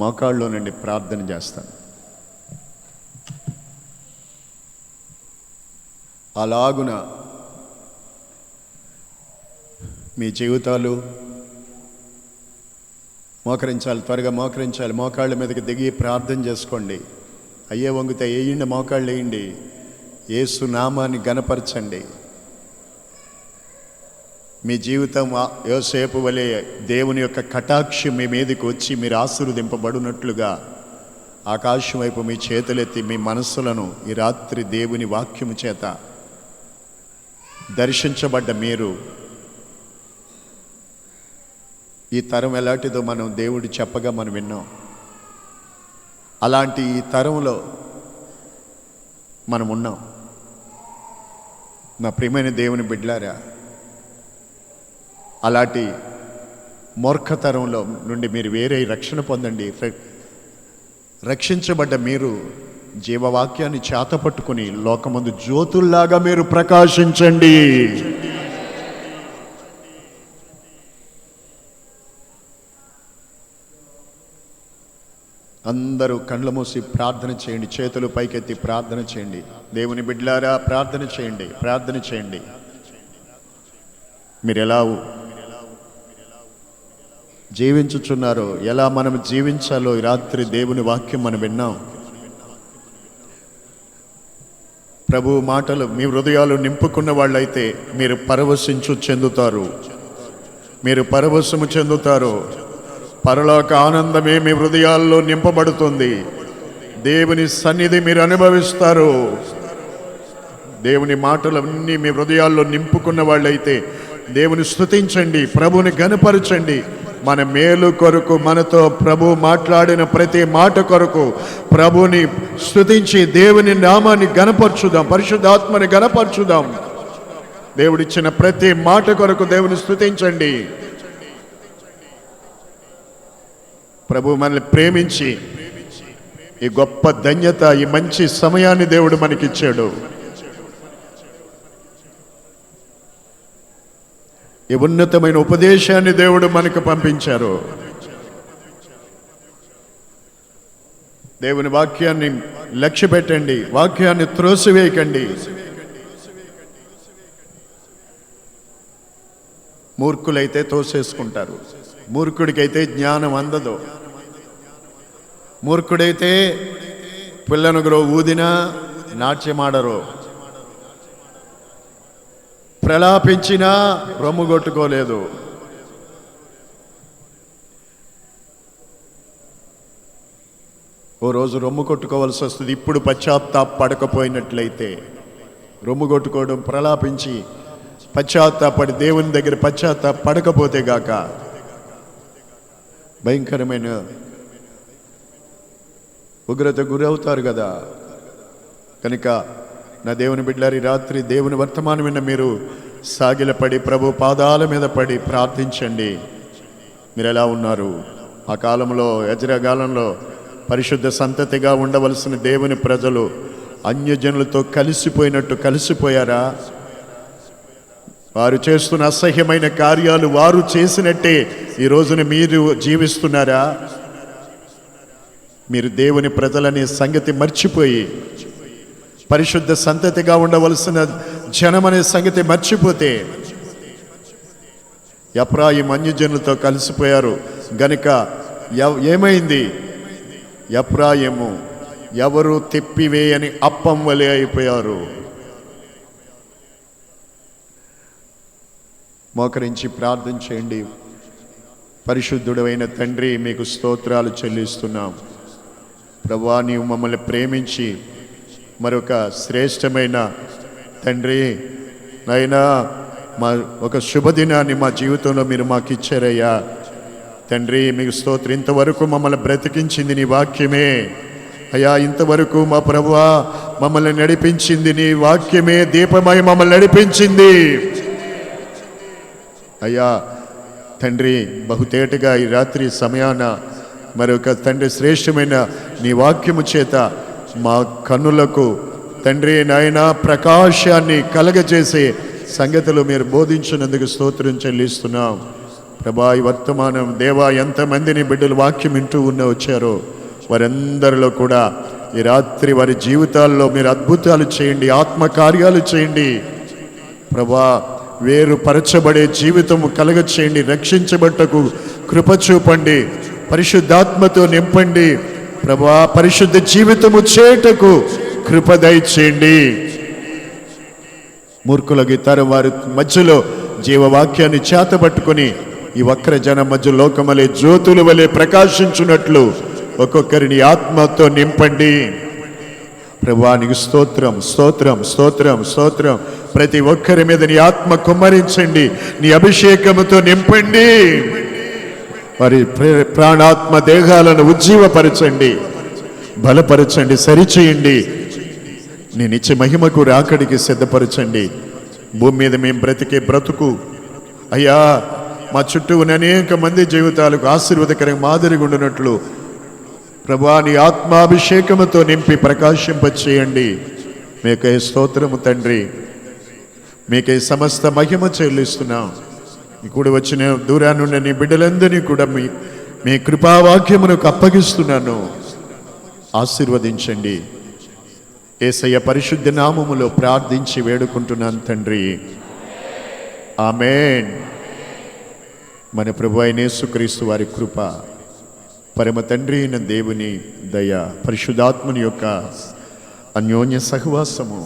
మోకాళ్ళలో నుండి ప్రార్థన చేస్తాను. అలాగున మీ జీవితాలు మోకరించాలి, త్వరగా మోకరించాలి. మోకాళ్ళ మీదకి దిగి ప్రార్థన చేసుకోండి. అయ్యే వంగితే వేయండి, మోకాళ్ళు వేయండి. యేసు నామాన్ని గణపరచండి. మీ జీవితం యోసేపు వలె దేవుని యొక్క కటాక్షం మీ మీదకి వచ్చి మీరు ఆశీర్వదింపబడినట్లుగా ఆకాశం వైపు మీ చేతులెత్తి మీ మనస్సులను ఈ రాత్రి దేవుని వాక్యము చేత దర్శించబడ్డ మీరు, ఈ తరం ఎలాంటిదో మనం దేవుడు చెప్పగా మనం విన్నాం. అలాంటి ఈ తరంలో మనం ఉన్నాం. నా ప్రియమైన దేవుని బిడ్డలారా, అలాంటి మూర్ఖతరంలో నుండి మీరు వేరే రక్షణ పొందండి. రక్షించబడ్డ మీరు జీవవాక్యాన్ని చేతపట్టుకుని లోకమందు జ్యోతుల్లాగా మీరు ప్రకాశించండి. అందరూ కళ్ళ మూసి ప్రార్థన చేయండి, చేతులు పైకెత్తి ప్రార్థన చేయండి. దేవుని బిడ్డలారా ప్రార్థన చేయండి, ప్రార్థన చేయండి. మీరు ఎలా జీవించుచున్నారో, ఎలా మనం జీవించాలో ఈ రాత్రి దేవుని వాక్యం మనం విన్నాం. ప్రభు మాటలు మీ హృదయాలు నింపుకున్న వాళ్ళైతే మీరు పరవశించు చెందుతారు, మీరు పరవశము చెందుతారు. పరలోక ఆనందమే మీ హృదయాల్లో నింపబడుతుంది. దేవుని సన్నిధి మీరు అనుభవిస్తారు. దేవుని మాటలన్నీ మీ హృదయాల్లో నింపుకున్న వాళ్ళైతే దేవుని స్తుతించండి, ప్రభుని ఘనపరచండి. మన మేలు కొరకు, మనతో ప్రభు మాట్లాడిన ప్రతి మాట కొరకు ప్రభుని స్తుతించి దేవుని నామాన్ని ఘనపరచుదాం, పరిశుద్ధాత్మని ఘనపరచుదాం. దేవుడిచ్చిన ప్రతి మాట కొరకు దేవుని స్తుతించండి. ప్రభు మనల్ని ప్రేమించి ఈ గొప్ప ధన్యత, ఈ మంచి సమయాన్ని దేవుడు మనకిచ్చాడు. ఈ ఉన్నతమైన ఉపదేశాన్ని దేవుడు మనకు పంపించారు. దేవుని వాక్యాన్ని లక్ష్య పెట్టండి, వాక్యాన్ని త్రోసివేయకండి. మూర్ఖులైతే తోసేసుకుంటారు, మూర్ఖుడికైతే జ్ఞానం అందదు. మూర్ఖుడైతే పిల్లనుగులో ఊదినా నాట్యమాడరు, ప్రలాపించినా రొమ్ము కొట్టుకోలేదు. ఓ రోజు రొమ్ము కొట్టుకోవాల్సి వస్తుంది. ఇప్పుడు పశ్చాత్తాపడకపోయినట్లయితే, రొమ్ము కొట్టుకోవడం, ప్రలాపించి పశ్చాత్తాపడి దేవుని దగ్గర పశ్చాత్తాపడకపోతే గాక భయంకరమైన ఉగ్రత గురవుతారు కదా. కనుక నా దేవుని బిడ్డలారి, రాత్రి దేవుని వర్తమానం విన్న మీరు సాగిలపడి ప్రభు పాదాల మీద పడి ప్రార్థించండి. మీరు ఎలా ఉన్నారు? ఆ కాలంలో, యజ్రా కాలంలో పరిశుద్ధ సంతతిగా ఉండవలసిన దేవుని ప్రజలు అన్యజనులతో కలిసిపోయినట్టు కలిసిపోయారా? వారు చేస్తున్న అసహ్యమైన కార్యాలు వారు చేసినట్టే ఈ రోజున మీరు జీవిస్తున్నారా? మీరు దేవుని ప్రజలనే సంగతి మర్చిపోయి, పరిశుద్ధ సంతతిగా ఉండవలసిన జనమనే సంగతి మర్చిపోతే, ఎఫ్రాయిం అన్యజనులతో కలిసిపోయారు గనుక ఏమైంది? ఎఫ్రాయిము ఎవరు తెప్పివేయని అప్పం వలె అయిపోయారు. మోకరించి ప్రార్థన చేయండి. పరిశుద్ధుడైన తండ్రి, మీకు స్తోత్రాలు చెల్లిస్తున్నాం. ప్రభువా, నీవు మమ్మల్ని ప్రేమించి మరొక శ్రేష్టమైన తండ్రి నైనా మా ఒక శుభదినాన్ని మా జీవితంలో మీరు మాకు ఇచ్చారయ్యా. తండ్రి మీకు స్తోత్రం. ఇంతవరకు మమ్మల్ని బ్రతికించింది నీ వాక్యమే అయ్యా. ఇంతవరకు మా ప్రభువా మమ్మల్ని నడిపించింది నీ వాక్యమే. దీపమై మమ్మల్ని నడిపించింది అయ్యా. తండ్రి బహుతేటగా ఈ రాత్రి సమయాన మరొక తండ్రి శ్రేష్టమైన నీ వాక్యము చేత మా కన్నులకు తండ్రి నాయన ప్రకాశాన్ని కలగజేసే సంగతులు మీరు బోధించినందుకు స్తోత్రం చెల్లిస్తున్నాం ప్రభా. ఈ వర్తమానం దేవా ఎంతమందిని బిడ్డలు వాక్యం వింటూ వచ్చారో వారందరిలో కూడా ఈ రాత్రి వారి జీవితాల్లో మీరు అద్భుతాలు చేయండి, ఆత్మకార్యాలు చేయండి ప్రభా. వేరుపరచబడే జీవితము కలగ చేయండి, రక్షించబట్టకు కృప చూపండి, పరిశుద్ధాత్మతో నింపండి ప్రభా. పరిశుద్ధ జీవితము చేయుటకు కృప దయచేయండి. మూర్ఖులకి తరం వారి మధ్యలో జీవవాక్యాన్ని చేతబట్టుకొని ఈ వక్ర జన మధ్య లోకమలే జ్యోతుల వలె ప్రకాశించున్నట్లు ఒక్కొక్కరిని ఆత్మతో నింపండి ప్రభువానికి స్తోత్రం స్తోత్రం స్తోత్రం స్తోత్రం. ప్రతి ఒక్కరి మీద నీ ఆత్మ కుమ్మరించండి, నీ అభిషేకముతో నింపండి. వారి ప్రాణాత్మ దేహాలను ఉజ్జీవపరచండి, బలపరచండి, సరిచేయండి. నీ నిత్య మహిమకు రాకడికి సిద్ధపరచండి. భూమి మీద మేము బ్రతికే బ్రతుకు అయ్యా మా చుట్టూ ఉన్న అనేక మంది జీవితాలకు ఆశీర్వాదకరంగా మాదిరిగా ఉండినట్లు ప్రభా నీ ఆత్మాభిషేకముతో నింపి ప్రకాశింపచేయండి. మీకే స్తోత్రము తండ్రి, మీకే సమస్త మహిమ చెల్లిస్తున్నాం. ఇప్పుడు వచ్చిన దూరానున్న నీ బిడ్డలందరినీ కూడా మీ కృపావాక్యమునకు అప్పగిస్తున్నాను. ఆశీర్వదించండి. యేసయ్య పరిశుద్ధ నామములో ప్రార్థించి వేడుకుంటున్నాను తండ్రి, ఆమేన్. మన ప్రభు అయిన యేసుక్రీస్తు వారి కృప, పరమ తండ్రి అయిన దేవుని దయ, పరిశుద్ధాత్మని యొక్క అన్యోన్య సహవాసము